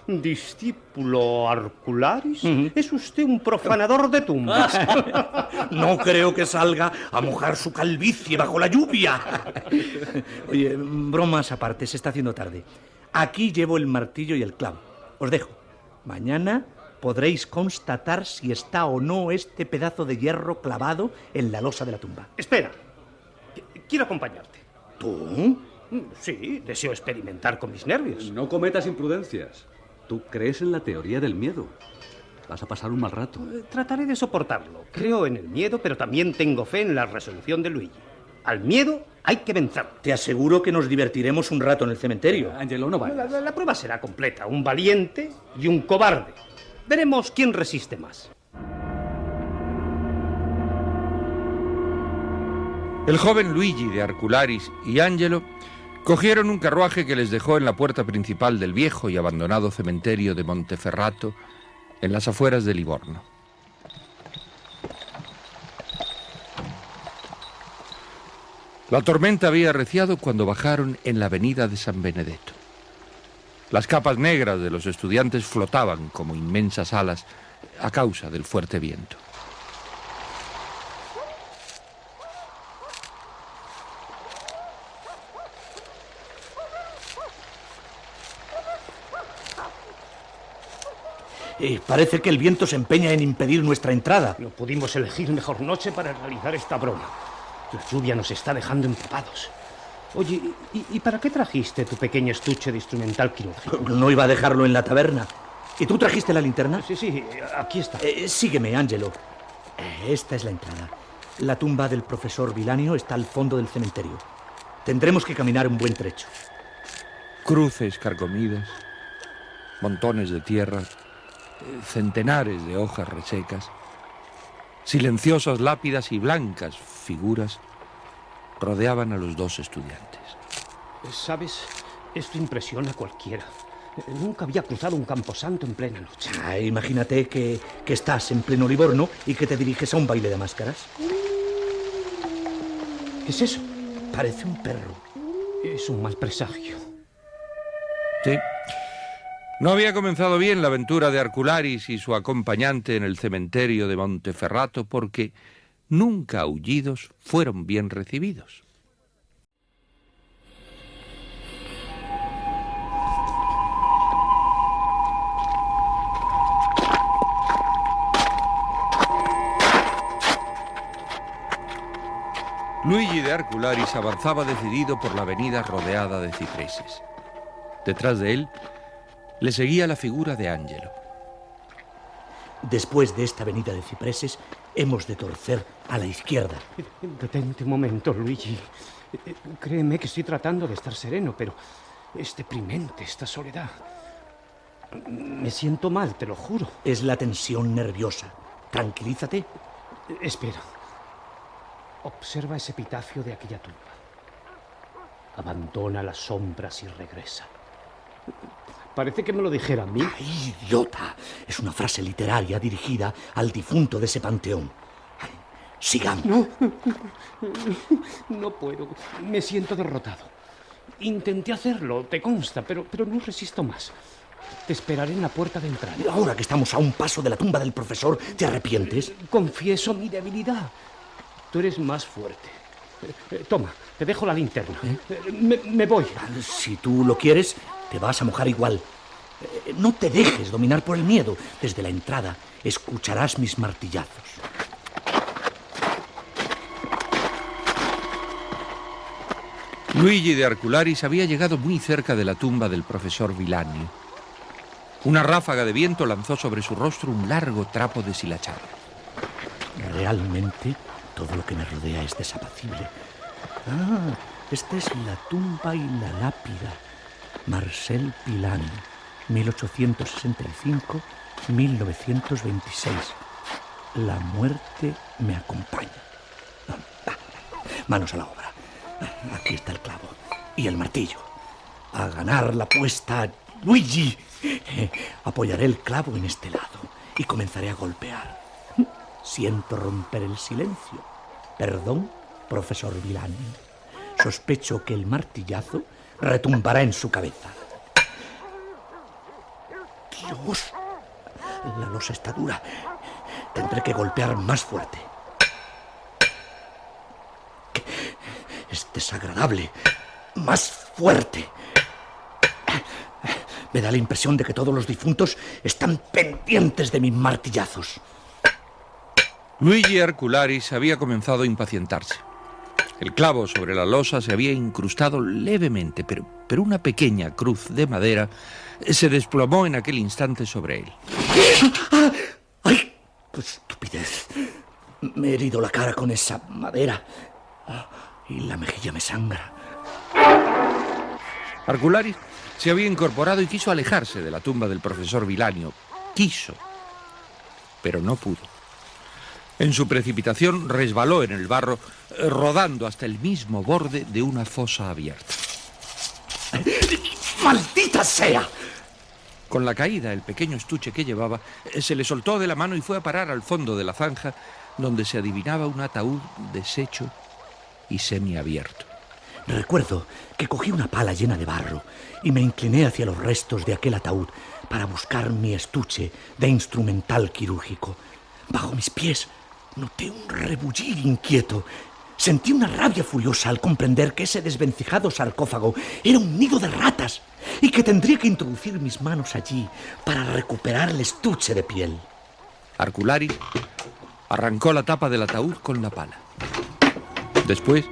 discípulo Arcularis, es usted un profanador de tumbas. No creo que salga a mojar su calvicie bajo la lluvia. Oye, bromas aparte, se está haciendo tarde. Aquí llevo el martillo y el clavo. Os dejo. Mañana podréis constatar si está o no este pedazo de hierro clavado en la losa de la tumba. Espera, quiero acompañarte. ¿Tú? Sí, deseo experimentar con mis nervios. No cometas imprudencias. Tú crees en la teoría del miedo. Vas a pasar un mal rato. Trataré de soportarlo. Creo en el miedo, pero también tengo fe en la resolución de Luigi. Al miedo hay que vencerlo. Te aseguro que nos divertiremos un rato en el cementerio. Angelo, no vayas. La prueba será completa. Un valiente y un cobarde. Veremos quién resiste más. El joven Luigi de Arcularis y Angelo cogieron un carruaje que les dejó en la puerta principal del viejo y abandonado cementerio de Monteferrato, en las afueras de Livorno. La tormenta había arreciado cuando bajaron en la avenida de San Benedetto. Las capas negras de los estudiantes flotaban como inmensas alas a causa del fuerte viento. Parece que el viento se empeña en impedir nuestra entrada. No pudimos elegir mejor noche para realizar esta broma. La lluvia nos está dejando empapados. Oye, ¿y para qué trajiste tu pequeño estuche de instrumental quirúrgico? No iba a dejarlo en la taberna. ¿Y tú trajiste la linterna? Sí, aquí está. Sígueme, Angelo. Esta es la entrada. La tumba del profesor Vilanio está al fondo del cementerio. Tendremos que caminar un buen trecho. Cruces carcomidas, montones de tierra, centenares de hojas resecas, silenciosas lápidas y blancas figuras rodeaban a los dos estudiantes. ¿Sabes? Esto impresiona a cualquiera. Nunca había cruzado un camposanto en plena noche. Imagínate que estás en pleno Livorno y que te diriges a un baile de máscaras. ¿Qué es eso? Parece un perro. Es un mal presagio. Sí. No había comenzado bien la aventura de Arcularis y su acompañante en el cementerio de Monteferrato porque nunca aullidos fueron bien recibidos. Luigi de Arcularis avanzaba decidido por la avenida rodeada de cipreses. Detrás de él le seguía la figura de Angelo. Después de esta avenida de cipreses, hemos de torcer a la izquierda. Detente un momento, Luigi. Créeme que estoy tratando de estar sereno, pero es deprimente esta soledad. Me siento mal, te lo juro. Es la tensión nerviosa. Tranquilízate. Espera. Observa ese epitafio de aquella tumba. Abandona las sombras y regresa. Parece que me lo dijera a mí. ¡Ay, idiota! Es una frase literaria dirigida al difunto de ese panteón. Sigamos. No puedo. Me siento derrotado. Intenté hacerlo, te consta, pero no resisto más. Te esperaré en la puerta de entrada. Ahora que estamos a un paso de la tumba del profesor, ¿te arrepientes? Confieso mi debilidad. Tú eres más fuerte. Toma, te dejo la linterna. Me voy. Si tú lo quieres, te vas a mojar igual. No te dejes dominar por el miedo. Desde la entrada escucharás mis martillazos. Luigi de Arcularis había llegado muy cerca de la tumba del profesor Villani. Una ráfaga de viento lanzó sobre su rostro un largo trapo deshilachado. Realmente todo lo que me rodea es desapacible. Ah, esta es la tumba y la lápida. Marcel Villani, 1865-1926. La muerte me acompaña. Manos a la obra. Aquí está el clavo y el martillo. A ganar la apuesta, Luigi. Apoyaré el clavo en este lado y comenzaré a golpear. Siento romper el silencio. Perdón, profesor Villani. Sospecho que el martillazo retumbará en su cabeza. ¡Dios! La losa está dura. Tendré que golpear más fuerte. Es desagradable. Más fuerte. Me da la impresión de que todos los difuntos están pendientes de mis martillazos. Luigi Arcularis había comenzado a impacientarse. El clavo sobre la losa se había incrustado levemente, pero una pequeña cruz de madera se desplomó en aquel instante sobre él. ¡Ay! ¡Qué estupidez! Me he herido la cara con esa madera y la mejilla me sangra. Arcularis se había incorporado y quiso alejarse de la tumba del profesor Villani. Quiso, pero no pudo. En su precipitación resbaló en el barro, rodando hasta el mismo borde de una fosa abierta. ¡Maldita sea! Con la caída, el pequeño estuche que llevaba se le soltó de la mano y fue a parar al fondo de la zanja, donde se adivinaba un ataúd deshecho y semiabierto. Recuerdo que cogí una pala llena de barro y me incliné hacia los restos de aquel ataúd para buscar mi estuche de instrumental quirúrgico. Bajo mis pies noté un rebullir inquieto. Sentí una rabia furiosa al comprender que ese desvencijado sarcófago era un nido de ratas y que tendría que introducir mis manos allí para recuperar el estuche de piel. Arcularis arrancó la tapa del ataúd con la pala. Después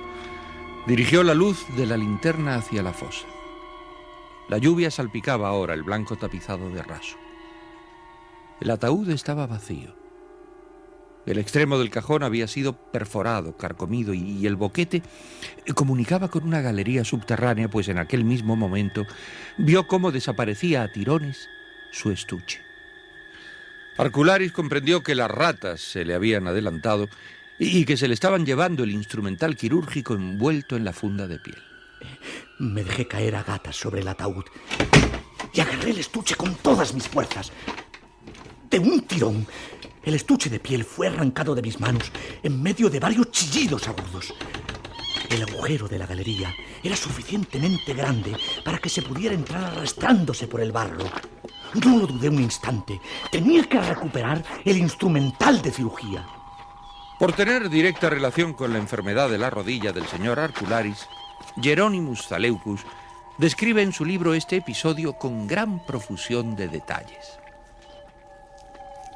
dirigió la luz de la linterna hacia la fosa. La lluvia salpicaba ahora el blanco tapizado de raso. El ataúd estaba vacío. El extremo del cajón había sido perforado, carcomido, y el boquete comunicaba con una galería subterránea, pues en aquel mismo momento vio cómo desaparecía a tirones su estuche. Arcularis comprendió que las ratas se le habían adelantado y que se le estaban llevando el instrumental quirúrgico envuelto en la funda de piel. Me dejé caer a gatas sobre el ataúd y agarré el estuche con todas mis fuerzas. De un tirón, el estuche de piel fue arrancado de mis manos en medio de varios chillidos agudos. El agujero de la galería era suficientemente grande para que se pudiera entrar arrastrándose por el barro. No lo dudé un instante. Tenía que recuperar el instrumental de cirugía. Por tener directa relación con la enfermedad de la rodilla del señor Arcularis, Hieronymus Zaleucus describe en su libro este episodio con gran profusión de detalles.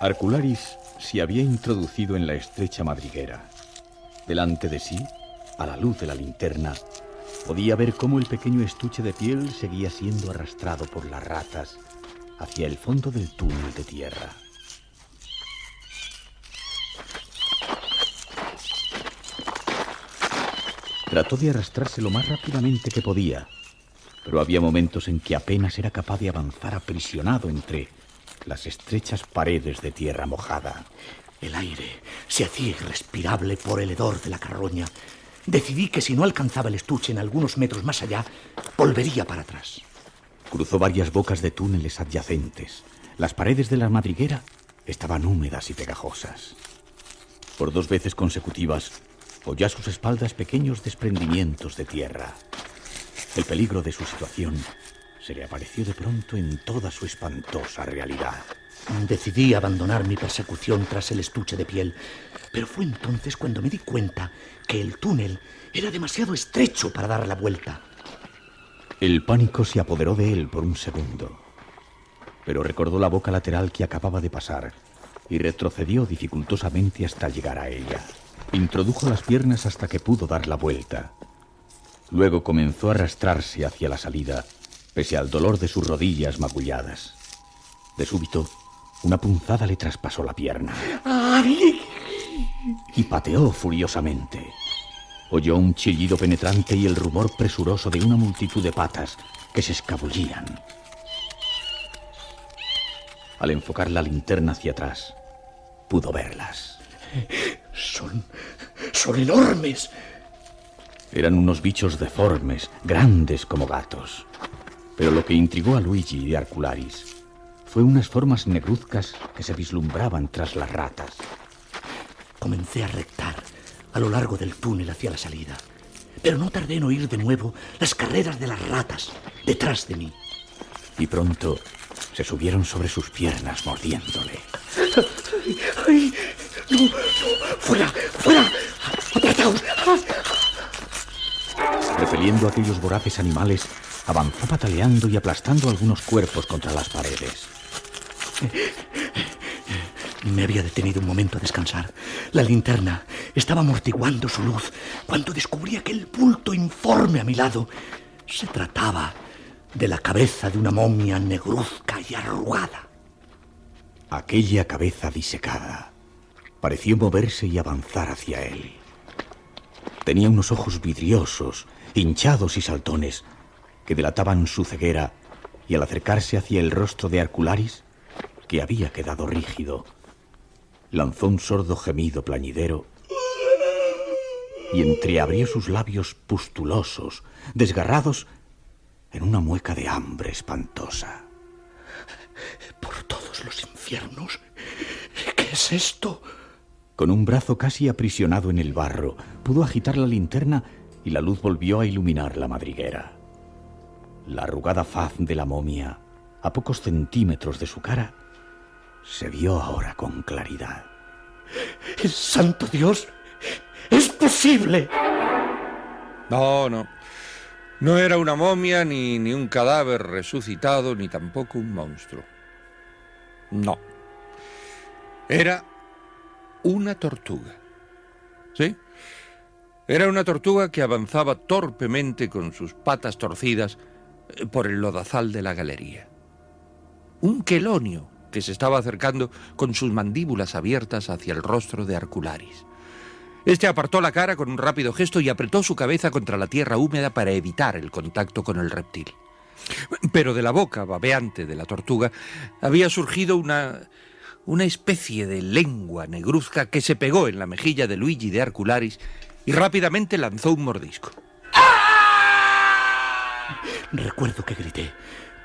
Arcularis se había introducido en la estrecha madriguera. Delante de sí, a la luz de la linterna, podía ver cómo el pequeño estuche de piel seguía siendo arrastrado por las ratas hacia el fondo del túnel de tierra. Trató de arrastrarse lo más rápidamente que podía, pero había momentos en que apenas era capaz de avanzar aprisionado entre las estrechas paredes de tierra mojada. El aire se hacía irrespirable por el hedor de la carroña. Decidí que si no alcanzaba el estuche en algunos metros más allá, volvería para atrás. Cruzó varias bocas de túneles adyacentes. Las paredes de la madriguera estaban húmedas y pegajosas. Por 2 veces consecutivas, oyó a sus espaldas pequeños desprendimientos de tierra. El peligro de su situación se le apareció de pronto en toda su espantosa realidad. Decidí abandonar mi persecución tras el estuche de piel, pero fue entonces cuando me di cuenta que el túnel era demasiado estrecho para dar la vuelta. El pánico se apoderó de él por un segundo, pero recordó la boca lateral que acababa de pasar y retrocedió dificultosamente hasta llegar a ella. Introdujo las piernas hasta que pudo dar la vuelta. Luego comenzó a arrastrarse hacia la salida, pese al dolor de sus rodillas magulladas. De súbito, una punzada le traspasó la pierna. ¡Ay! Y pateó furiosamente. Oyó un chillido penetrante y el rumor presuroso de una multitud de patas que se escabullían. Al enfocar la linterna hacia atrás, pudo verlas. Son enormes. Eran unos bichos deformes, grandes como gatos. Pero lo que intrigó a Luigi de Arcularis fue unas formas negruzcas que se vislumbraban tras las ratas. Comencé a rectar a lo largo del túnel hacia la salida, pero no tardé en oír de nuevo las carreras de las ratas detrás de mí. Y pronto se subieron sobre sus piernas mordiéndole. ¡Ay! ¡No! ¡Fuera! ¡Fuera! ¡Apartaos! Repeliendo a aquellos voraces animales, avanzó pataleando y aplastando algunos cuerpos contra las paredes. Me había detenido un momento a descansar. La linterna estaba amortiguando su luz cuando descubrí aquel bulto informe a mi lado. Se trataba de la cabeza de una momia negruzca y arrugada. Aquella cabeza disecada pareció moverse y avanzar hacia él. Tenía unos ojos vidriosos, hinchados y saltones, que delataban su ceguera, y al acercarse hacia el rostro de Arcularis, que había quedado rígido, lanzó un sordo gemido plañidero y entreabrió sus labios pustulosos, desgarrados en una mueca de hambre espantosa. Por todos los infiernos, ¿qué es esto? Con un brazo casi aprisionado en el barro, pudo agitar la linterna y la luz volvió a iluminar la madriguera. La arrugada faz de la momia, a pocos centímetros de su cara, se vio ahora con claridad. ¡El santo Dios! ¡Es posible! No. No era una momia, ni un cadáver resucitado, ni tampoco un monstruo. No. Era una tortuga. ¿Sí? Era una tortuga que avanzaba torpemente con sus patas torcidas por el lodazal de la galería. Un quelonio que se estaba acercando con sus mandíbulas abiertas hacia el rostro de Arcularis. Este apartó la cara con un rápido gesto y apretó su cabeza contra la tierra húmeda para evitar el contacto con el reptil. Pero de la boca babeante de la tortuga había surgido una especie de lengua negruzca que se pegó en la mejilla de Luigi de Arcularis y rápidamente lanzó un mordisco. Recuerdo que grité,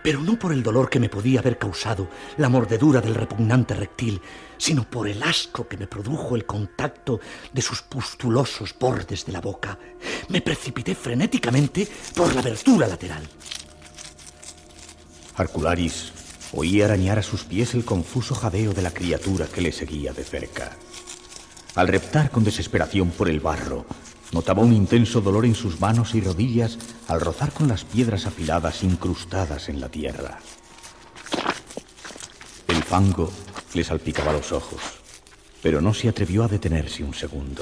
pero no por el dolor que me podía haber causado la mordedura del repugnante reptil, sino por el asco que me produjo el contacto de sus pustulosos bordes de la boca. Me precipité frenéticamente por la abertura lateral. Arcularis oía arañar a sus pies el confuso jadeo de la criatura que le seguía de cerca. Al reptar con desesperación por el barro, notaba un intenso dolor en sus manos y rodillas al rozar con las piedras afiladas incrustadas en la tierra. El fango le salpicaba los ojos, pero no se atrevió a detenerse un segundo.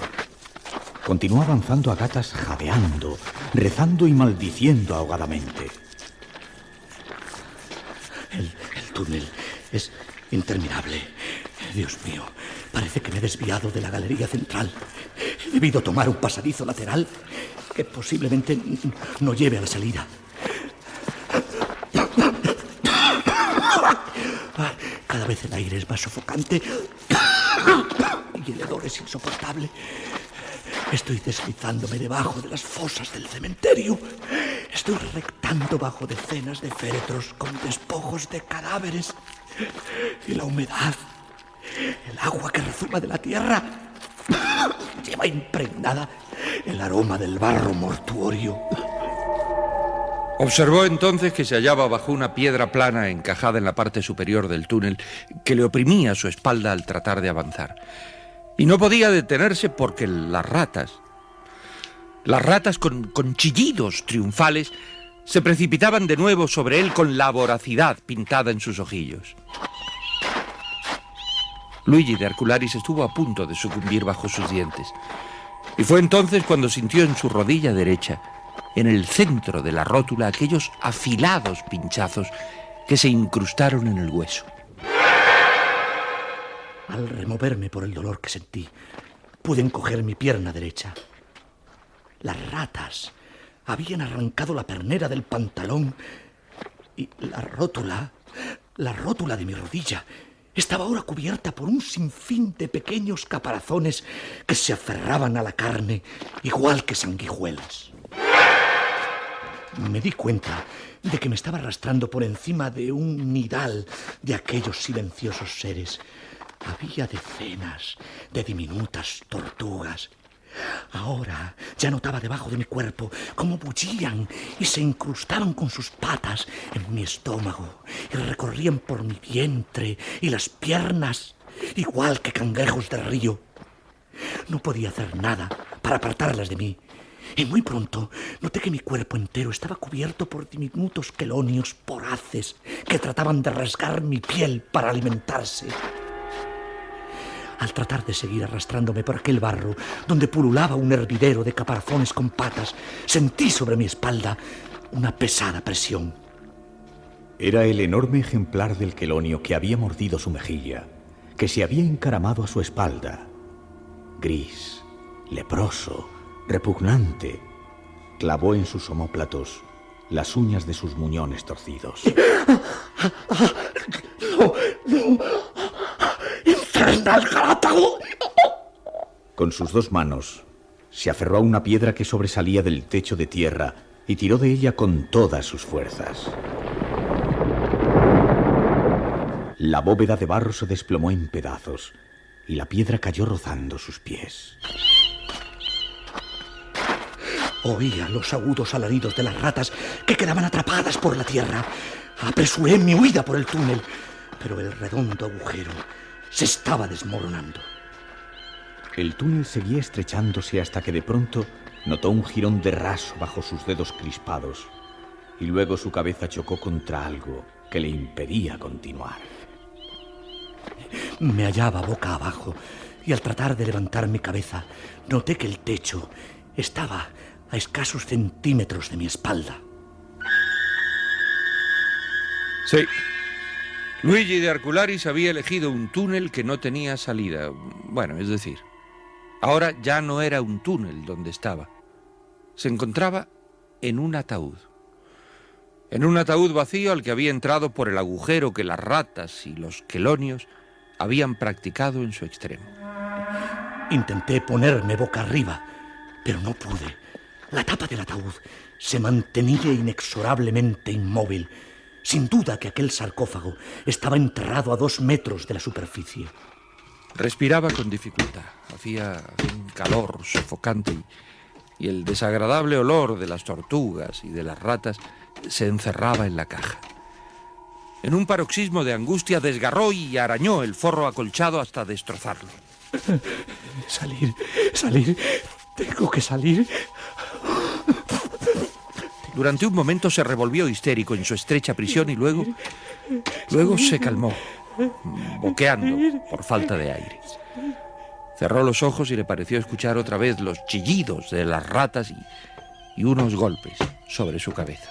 Continuó avanzando a gatas jadeando, rezando y maldiciendo ahogadamente. El túnel es interminable. Dios mío, parece que me he desviado de la galería central. He debido tomar un pasadizo lateral que posiblemente no lleve a la salida. Cada vez el aire es más sofocante y el hedor es insoportable. Estoy deslizándome debajo de las fosas del cementerio. Estoy rectando bajo decenas de féretros con despojos de cadáveres. Y la humedad, el agua que rezuma de la tierra, lleva impregnada el aroma del barro mortuorio. Observó entonces que se hallaba bajo una piedra plana encajada en la parte superior del túnel que le oprimía su espalda al tratar de avanzar. Y no podía detenerse porque las ratas con chillidos triunfales se precipitaban de nuevo sobre él con la voracidad pintada en sus ojillos. Luigi de Arcularis estuvo a punto de sucumbir bajo sus dientes. Y fue entonces cuando sintió en su rodilla derecha en el centro de la rótula aquellos afilados pinchazos que se incrustaron en el hueso. Al removerme por el dolor que sentí, pude encoger mi pierna derecha. Las ratas habían arrancado la pernera del pantalón y la rótula de mi rodilla estaba ahora cubierta por un sinfín de pequeños caparazones que se aferraban a la carne igual que sanguijuelas. Me di cuenta de que me estaba arrastrando por encima de un nidal de aquellos silenciosos seres. Había decenas de diminutas tortugas. Ahora ya notaba debajo de mi cuerpo cómo bullían y se incrustaban con sus patas en mi estómago y recorrían por mi vientre y las piernas, igual que cangrejos de río. No podía hacer nada para apartarlas de mí. Y muy pronto noté que mi cuerpo entero estaba cubierto por diminutos quelonios voraces que trataban de rasgar mi piel para alimentarse. Al tratar de seguir arrastrándome por aquel barro donde pululaba un hervidero de caparazones con patas, sentí sobre mi espalda una pesada presión. Era el enorme ejemplar del quelonio que había mordido su mejilla, que se había encaramado a su espalda. Gris, leproso, repugnante, clavó en sus omóplatos las uñas de sus muñones torcidos. ¡No! ¡Infernal Galápago! Con sus dos manos se aferró a una piedra que sobresalía del techo de tierra y tiró de ella con todas sus fuerzas. La bóveda de barro se desplomó en pedazos y la piedra cayó rozando sus pies. Oía los agudos alaridos de las ratas que quedaban atrapadas por la tierra. Apresuré mi huida por el túnel, pero el redondo agujero se estaba desmoronando. El túnel seguía estrechándose hasta que de pronto notó un jirón de raso bajo sus dedos crispados y luego su cabeza chocó contra algo que le impedía continuar. Me hallaba boca abajo y al tratar de levantar mi cabeza noté que el techo estaba a escasos centímetros de mi espalda. Sí. Luigi de Arcularis había elegido un túnel que no tenía salida. Bueno, es decir, ahora ya no era un túnel donde estaba. Se encontraba en un ataúd. En un ataúd vacío al que había entrado por el agujero que las ratas y los quelonios habían practicado en su extremo. Intenté ponerme boca arriba, pero no pude. La tapa del ataúd se mantenía inexorablemente inmóvil. Sin duda que aquel sarcófago estaba enterrado a 2 metros de la superficie. Respiraba con dificultad. Hacía un calor sofocante y el desagradable olor de las tortugas y de las ratas se encerraba en la caja. En un paroxismo de angustia desgarró y arañó el forro acolchado hasta destrozarlo. Salir, tengo que salir. Durante un momento se revolvió histérico en su estrecha prisión y luego se calmó, boqueando por falta de aire. Cerró los ojos y le pareció escuchar otra vez los chillidos de las ratas y unos golpes sobre su cabeza.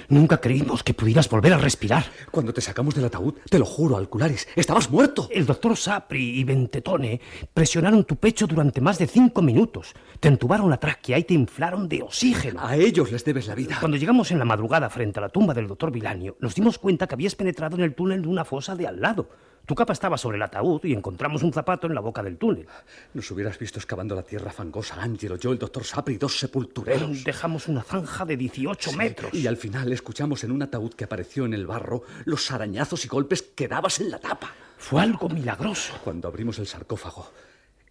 Nunca creímos que pudieras volver a respirar. Cuando te sacamos del ataúd, te lo juro, Alcularis, estabas muerto. El doctor Sapri y Bentetone presionaron tu pecho durante más de 5 minutos. Te entubaron la tráquea y te inflaron de oxígeno. A ellos les debes la vida. Cuando llegamos en la madrugada frente a la tumba del doctor Vilanio, nos dimos cuenta que habías penetrado en el túnel de una fosa de al lado. Tu capa estaba sobre el ataúd y encontramos un zapato en la boca del túnel. Nos hubieras visto excavando la tierra fangosa, Angelo, yo, el doctor Sapri y 2 sepultureros. Dejamos una zanja de 18 metros. Y al final escuchamos en un ataúd que apareció en el barro los arañazos y golpes que dabas en la tapa. Fue algo milagroso. Cuando abrimos el sarcófago,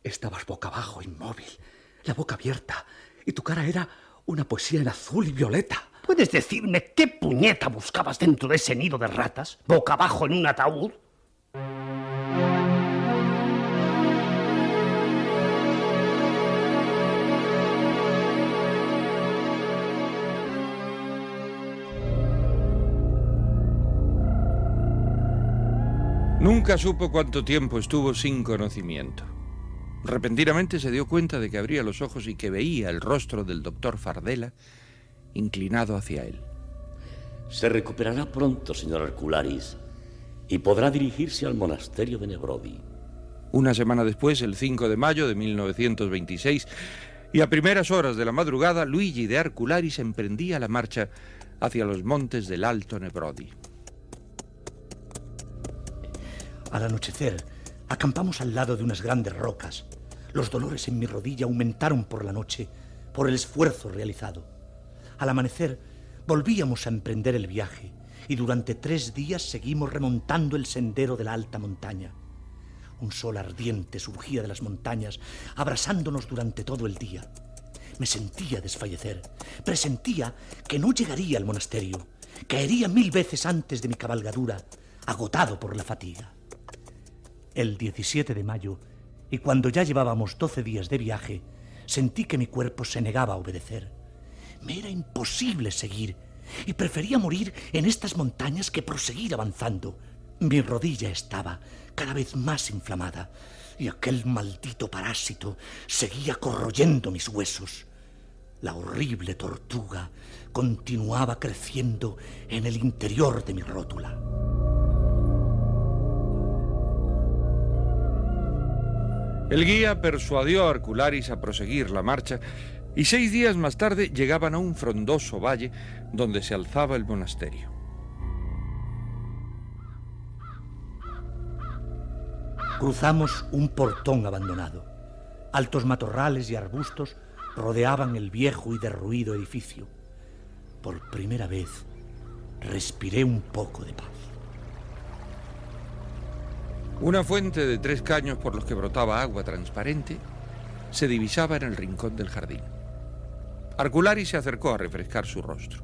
estabas boca abajo, inmóvil, la boca abierta, y tu cara era una poesía en azul y violeta. ¿Puedes decirme qué puñeta buscabas dentro de ese nido de ratas, boca abajo en un ataúd? Nunca supo cuánto tiempo estuvo sin conocimiento. Repentinamente se dio cuenta de que abría los ojos y que veía el rostro del doctor Fardela inclinado hacia él. Se recuperará pronto, señor Arcularis, y podrá dirigirse al monasterio de Nebrodi. Una semana después, el 5 de mayo de 1926, y a primeras horas de la madrugada, Luigi de Arcularis emprendía la marcha hacia los montes del Alto Nebrodi. Al anochecer, acampamos al lado de unas grandes rocas. Los dolores en mi rodilla aumentaron por la noche, por el esfuerzo realizado. Al amanecer, volvíamos a emprender el viaje y durante 3 días seguimos remontando el sendero de la alta montaña. Un sol ardiente surgía de las montañas, abrasándonos durante todo el día. Me sentía desfallecer, presentía que no llegaría al monasterio, caería 1000 veces antes de mi cabalgadura, agotado por la fatiga. El 17 de mayo, y cuando ya llevábamos 12 días de viaje, sentí que mi cuerpo se negaba a obedecer. Me era imposible seguir, y prefería morir en estas montañas que proseguir avanzando. Mi rodilla estaba cada vez más inflamada, y aquel maldito parásito seguía corroyendo mis huesos. La horrible tortuga continuaba creciendo en el interior de mi rótula. El guía persuadió a Arcularis a proseguir la marcha y 6 días más tarde llegaban a un frondoso valle donde se alzaba el monasterio. Cruzamos un portón abandonado. Altos matorrales y arbustos rodeaban el viejo y derruido edificio. Por primera vez respiré un poco de paz. Una fuente de 3 caños por los que brotaba agua transparente se divisaba en el rincón del jardín. Arcularis se acercó a refrescar su rostro.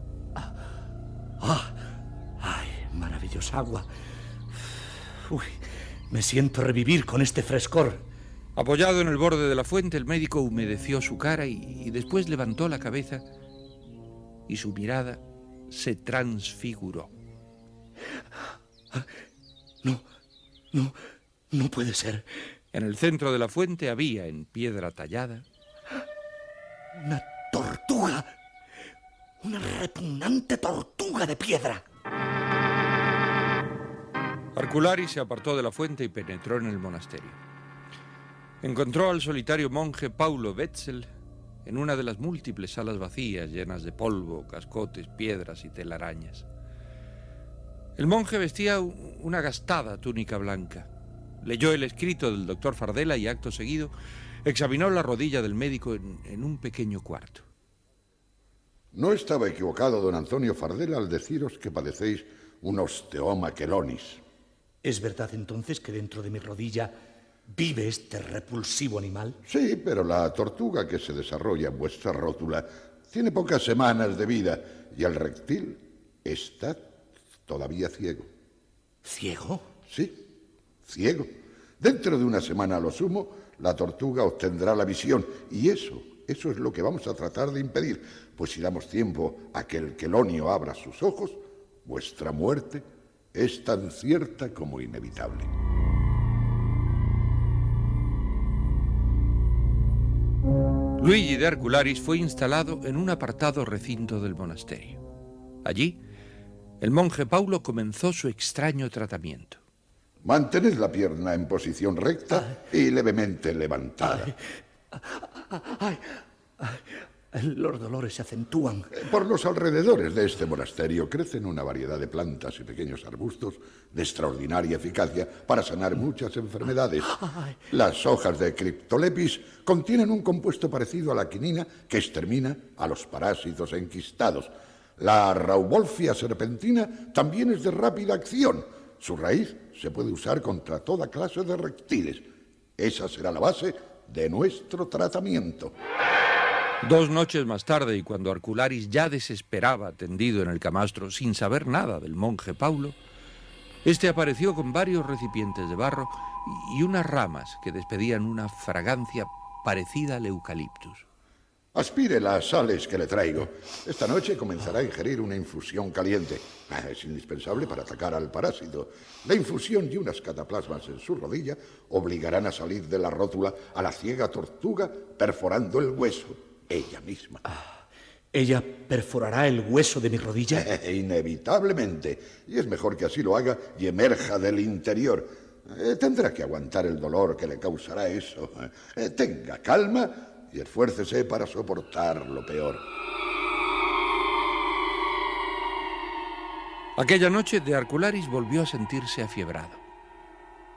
¡Ay, maravillosa agua! Uy, me siento revivir con este frescor. Apoyado en el borde de la fuente, el médico humedeció su cara y después levantó la cabeza y su mirada se transfiguró. No puede ser. En el centro de la fuente había, en piedra tallada, una tortuga. Una repugnante tortuga de piedra. Arcularis se apartó de la fuente y penetró en el monasterio. Encontró al solitario monje Paulo Wetzel en una de las múltiples salas vacías llenas de polvo, cascotes, piedras y telarañas. El monje vestía una gastada túnica blanca. Leyó el escrito del doctor Fardela y acto seguido examinó la rodilla del médico en un pequeño cuarto. No estaba equivocado don Antonio Fardela al deciros que padecéis un osteoma chelonis. ¿Es verdad entonces que dentro de mi rodilla vive este repulsivo animal? Sí, pero la tortuga que se desarrolla en vuestra rótula tiene pocas semanas de vida y el reptil está todavía ciego. ¿Ciego? Sí, ciego. Dentro de una semana a lo sumo, la tortuga obtendrá la visión y eso es lo que vamos a tratar de impedir, pues si damos tiempo a que el quelonio abra sus ojos, vuestra muerte es tan cierta como inevitable. Luigi de Arcularis fue instalado en un apartado recinto del monasterio. Allí, el monje Paulo comenzó su extraño tratamiento. Mantened la pierna en posición recta y levemente levantada. Los dolores se acentúan. Por los alrededores de este monasterio crecen una variedad de plantas y pequeños arbustos de extraordinaria eficacia para sanar muchas enfermedades. Las hojas de Cryptolepis contienen un compuesto parecido a la quinina que extermina a los parásitos enquistados. La Rauvolfia serpentina también es de rápida acción. Su raíz se puede usar contra toda clase de reptiles. Esa será la base de nuestro tratamiento. 2 noches más tarde, y cuando Arcularis ya desesperaba tendido en el camastro sin saber nada del monje Paulo, este apareció con varios recipientes de barro y unas ramas que despedían una fragancia parecida al eucaliptus. Aspire las sales que le traigo. Esta noche comenzará a ingerir una infusión caliente. Es indispensable para atacar al parásito. La infusión y unas cataplasmas en su rodilla obligarán a salir de la rótula a la ciega tortuga perforando el hueso, ella misma. ¿Ella perforará el hueso de mi rodilla? Inevitablemente. Y es mejor que así lo haga y emerja del interior. Tendrá que aguantar el dolor que le causará eso. Tenga calma y esfuércese para soportar lo peor. Aquella noche de Arcularis volvió a sentirse afiebrado.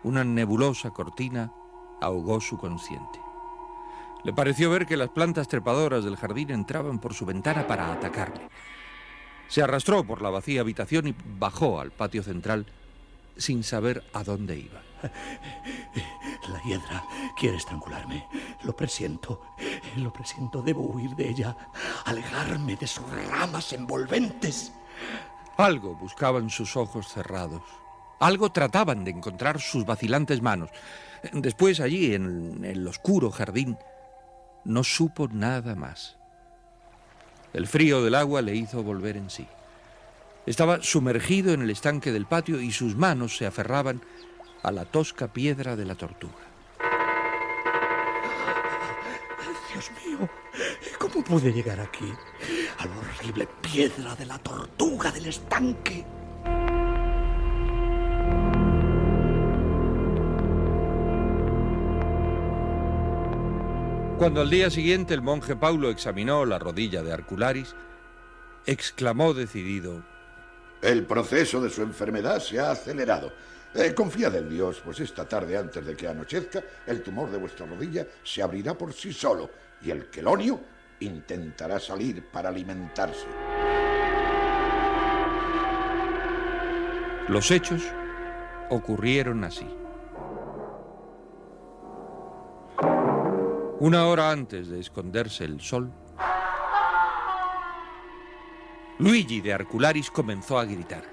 Una nebulosa cortina ahogó su consciente. Le pareció ver que las plantas trepadoras del jardín entraban por su ventana para atacarle. Se arrastró por la vacía habitación y bajó al patio central sin saber a dónde iba. La hiedra quiere estrangularme. Lo presiento. Debo huir de ella, alejarme de sus ramas envolventes. Algo buscaban sus ojos cerrados. Algo trataban de encontrar sus vacilantes manos. Después, allí, en el oscuro jardín, no supo nada más. El frío del agua le hizo volver en sí. Estaba sumergido en el estanque del patio y sus manos se aferraban a la tosca piedra de la tortuga. Dios mío, ¿cómo pude llegar aquí? A la horrible piedra de la tortuga del estanque. Cuando al día siguiente el monje Paulo examinó la rodilla de Arcularis, exclamó decidido: El proceso de su enfermedad se ha acelerado. Confiad en Dios, pues esta tarde, antes de que anochezca, el tumor de vuestra rodilla se abrirá por sí solo y el quelonio intentará salir para alimentarse. Los hechos ocurrieron así. Una hora antes de esconderse el sol, Luigi de Arcularis comenzó a gritar.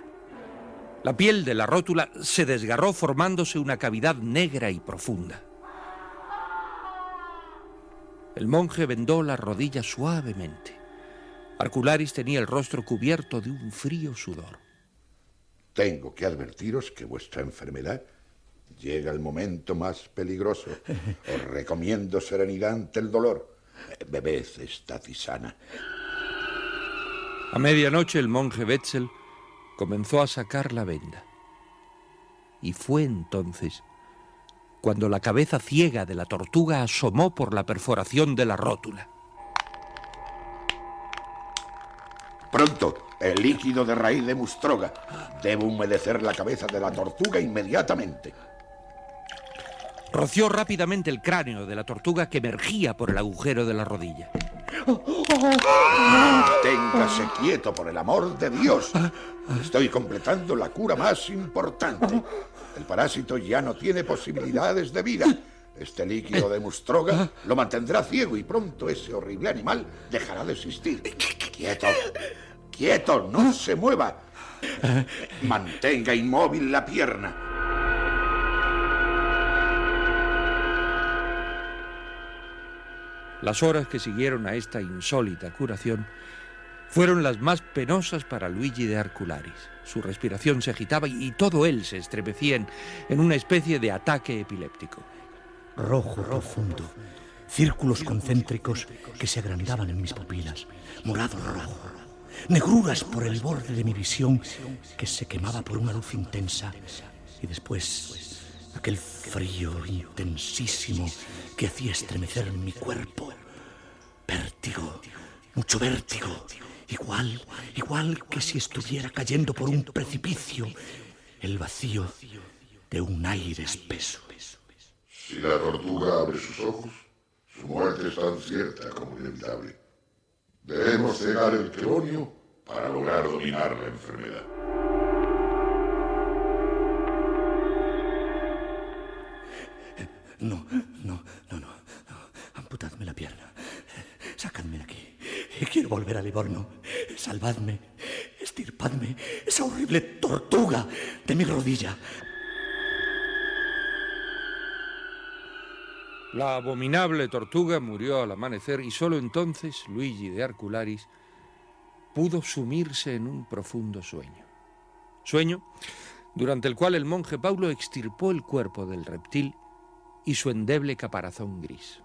La piel de la rótula se desgarró formándose una cavidad negra y profunda. El monje vendó la rodilla suavemente. Arcularis tenía el rostro cubierto de un frío sudor. Tengo que advertiros que vuestra enfermedad llega el momento más peligroso. Os recomiendo serenidad ante el dolor. Bebed esta tisana. A medianoche el monje Wetzel comenzó a sacar la venda. Y fue entonces cuando la cabeza ciega de la tortuga asomó por la perforación de la rótula. Pronto, el líquido de raíz de mustroga. Debo humedecer la cabeza de la tortuga inmediatamente. Roció rápidamente el cráneo de la tortuga que emergía por el agujero de la rodilla. Téngase quieto, por el amor de Dios. Estoy completando la cura más importante. El parásito ya no tiene posibilidades de vida. Este líquido de mustroga lo mantendrá ciego y pronto ese horrible animal dejará de existir. ¡Quieto! ¡Quieto! ¡No se mueva! Mantenga inmóvil la pierna. Las horas que siguieron a esta insólita curación fueron las más penosas para Luigi de Arcularis. Su respiración se agitaba y todo él se estremecía en una especie de ataque epiléptico. Rojo profundo, círculos concéntricos que se agrandaban en mis pupilas, morado rojo, negruras por el borde de mi visión que se quemaba por una luz intensa y después aquel frío intensísimo que hacía estremecer mi cuerpo. Vértigo, mucho vértigo, igual que si estuviera cayendo por un precipicio, el vacío de un aire espeso. Si la tortuga abre sus ojos, su muerte es tan cierta como inevitable. Debemos cegar el quelonio para lograr dominar la enfermedad. No. Amputadme la pierna. Sacadme de aquí. Quiero volver a Livorno. Salvadme. Estirpadme esa horrible tortuga de mi rodilla. La abominable tortuga murió al amanecer y solo entonces Luigi de Arcularis pudo sumirse en un profundo sueño. Sueño durante el cual el monje Paulo extirpó el cuerpo del reptil y su endeble caparazón gris.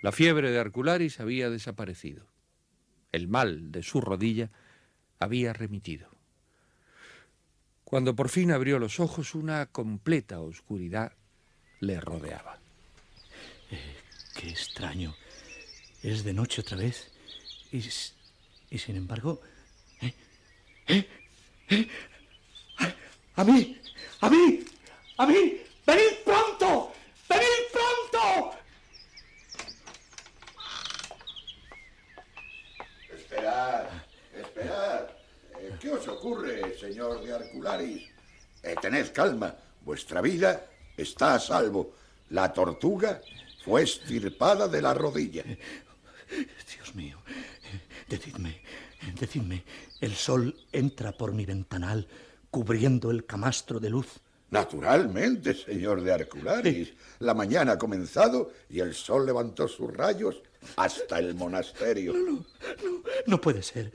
La fiebre de Arcularis había desaparecido. El mal de su rodilla había remitido. Cuando por fin abrió los ojos, una completa oscuridad le rodeaba. Qué extraño. Es de noche otra vez. Y sin embargo... ¡A mí! ¡A mí! ¡A mí! ¡Venid pronto! ¡Venid pronto! Esperad. ¿Qué os ocurre, señor de Arcularis? Tened calma. Vuestra vida está a salvo. La tortuga fue extirpada de la rodilla. Dios mío, decidme, el sol entra por mi ventanal cubriendo el camastro de luz. Naturalmente, señor de Arcularis. La mañana ha comenzado y el sol levantó sus rayos hasta el monasterio. No puede ser.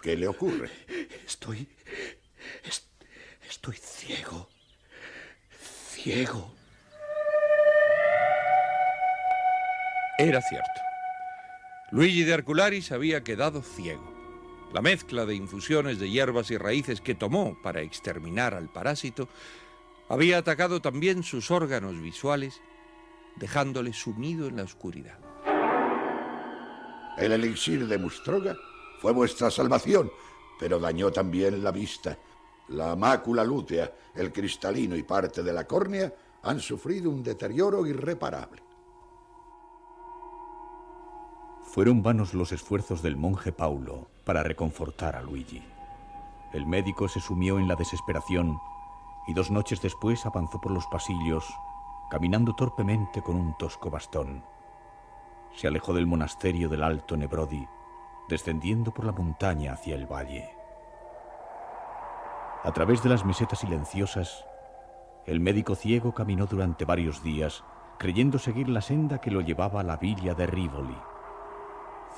¿Qué le ocurre? Estoy ciego. Ciego. Era cierto. Luigi de Arcularis había quedado ciego. La mezcla de infusiones de hierbas y raíces que tomó para exterminar al parásito había atacado también sus órganos visuales, dejándole sumido en la oscuridad. El elixir de Mustroga fue vuestra salvación, pero dañó también la vista. La mácula lútea, el cristalino y parte de la córnea han sufrido un deterioro irreparable. Fueron vanos los esfuerzos del monje Paulo para reconfortar a Luigi. El médico se sumió en la desesperación y 2 noches después avanzó por los pasillos, caminando torpemente con un tosco bastón. Se alejó del monasterio del Alto Nebrodi, descendiendo por la montaña hacia el valle. A través de las mesetas silenciosas, el médico ciego caminó durante varios días, creyendo seguir la senda que lo llevaba a la villa de Rivoli.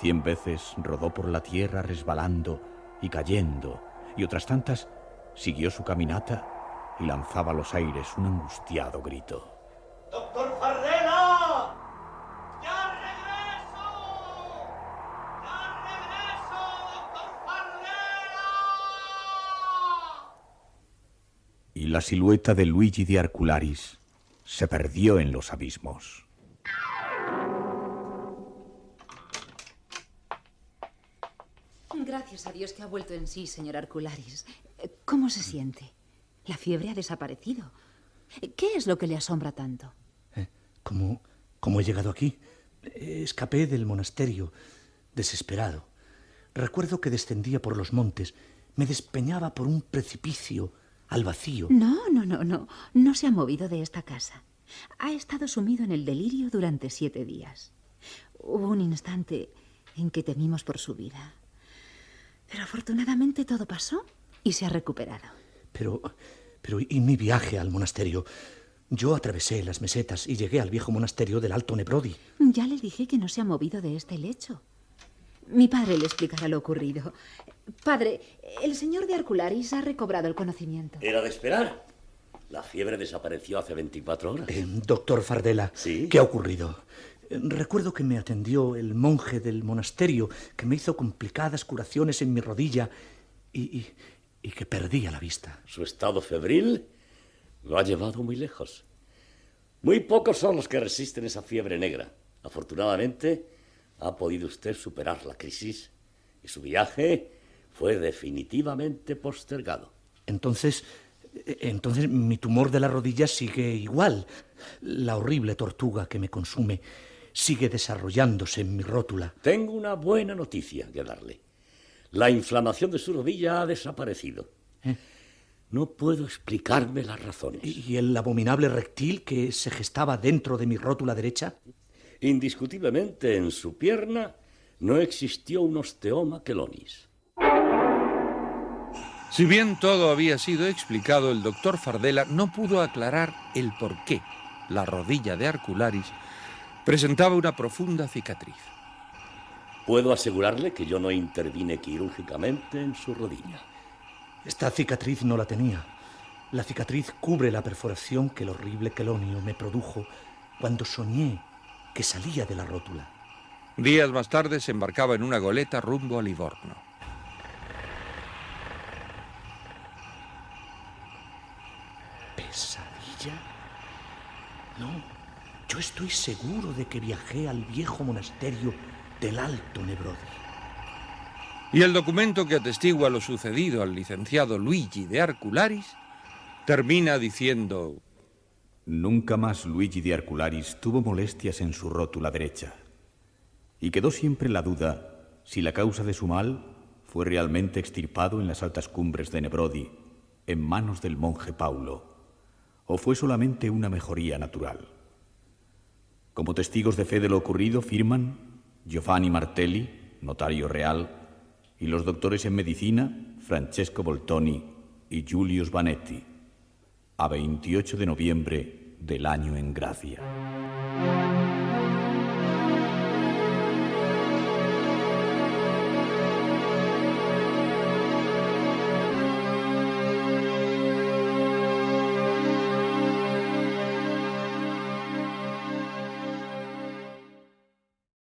100 veces rodó por la tierra resbalando y cayendo, y otras tantas siguió su caminata y lanzaba a los aires un angustiado grito. ¡Doctor Fardela! ¡Ya regreso! ¡Ya regreso, doctor Fardela! Y la silueta de Luigi de Arcularis se perdió en los abismos. Gracias a Dios que ha vuelto en sí, señor Arcularis. ¿Cómo se siente? La fiebre ha desaparecido. ¿Qué es lo que le asombra tanto? ¿Cómo he llegado aquí? Escapé del monasterio, desesperado. Recuerdo que descendía por los montes, me despeñaba por un precipicio al vacío. No se ha movido de esta casa. Ha estado sumido en el delirio durante 7 días. Hubo un instante en que temimos por su vida. Pero afortunadamente todo pasó y se ha recuperado. Pero ¿y mi viaje al monasterio? Yo atravesé las mesetas y llegué al viejo monasterio del Alto Nebrodi. Ya le dije que no se ha movido de este lecho. Mi padre le explicará lo ocurrido. Padre, el señor de Arcularis ha recobrado el conocimiento. Era de esperar. La fiebre desapareció hace 24 horas. Doctor Fardela, ¿Sí? ¿Qué ha ocurrido? Recuerdo que me atendió el monje del monasterio, que me hizo complicadas curaciones en mi rodilla y que perdía la vista. Su estado febril lo ha llevado muy lejos. Muy pocos son los que resisten esa fiebre negra. Afortunadamente, ha podido usted superar la crisis y su viaje fue definitivamente postergado. Entonces mi tumor de la rodilla sigue igual. La horrible tortuga que me consume sigue desarrollándose en mi rótula. Tengo una buena noticia que darle. La inflamación de su rodilla ha desaparecido. No puedo explicarme las razones. ¿Y el abominable reptil que se gestaba dentro de mi rótula derecha? Indiscutiblemente en su pierna no existió un osteoma quelonis. Si bien todo había sido explicado, el doctor Fardela no pudo aclarar el por qué la rodilla de Arcularis presentaba una profunda cicatriz. Puedo asegurarle que yo no intervine quirúrgicamente en su rodilla. Esta cicatriz no la tenía. La cicatriz cubre la perforación que el horrible quelonio me produjo cuando soñé que salía de la rótula. Días más tarde se embarcaba en una goleta rumbo a Livorno. ¿Pesadilla? No, yo estoy seguro de que viajé al viejo monasterio del Alto Nebrodi. Y el documento que atestigua lo sucedido al licenciado Luigi de Arcularis termina diciendo: Nunca más Luigi de Arcularis tuvo molestias en su rótula derecha, y quedó siempre la duda si la causa de su mal fue realmente extirpado en las altas cumbres de Nebrodi en manos del monje Paulo, o fue solamente una mejoría natural. Como testigos de fe de lo ocurrido firman Giovanni Martelli, notario real, y los doctores en medicina Francesco Boltoni y Julius Vanetti, a 28 de noviembre del año en gracia.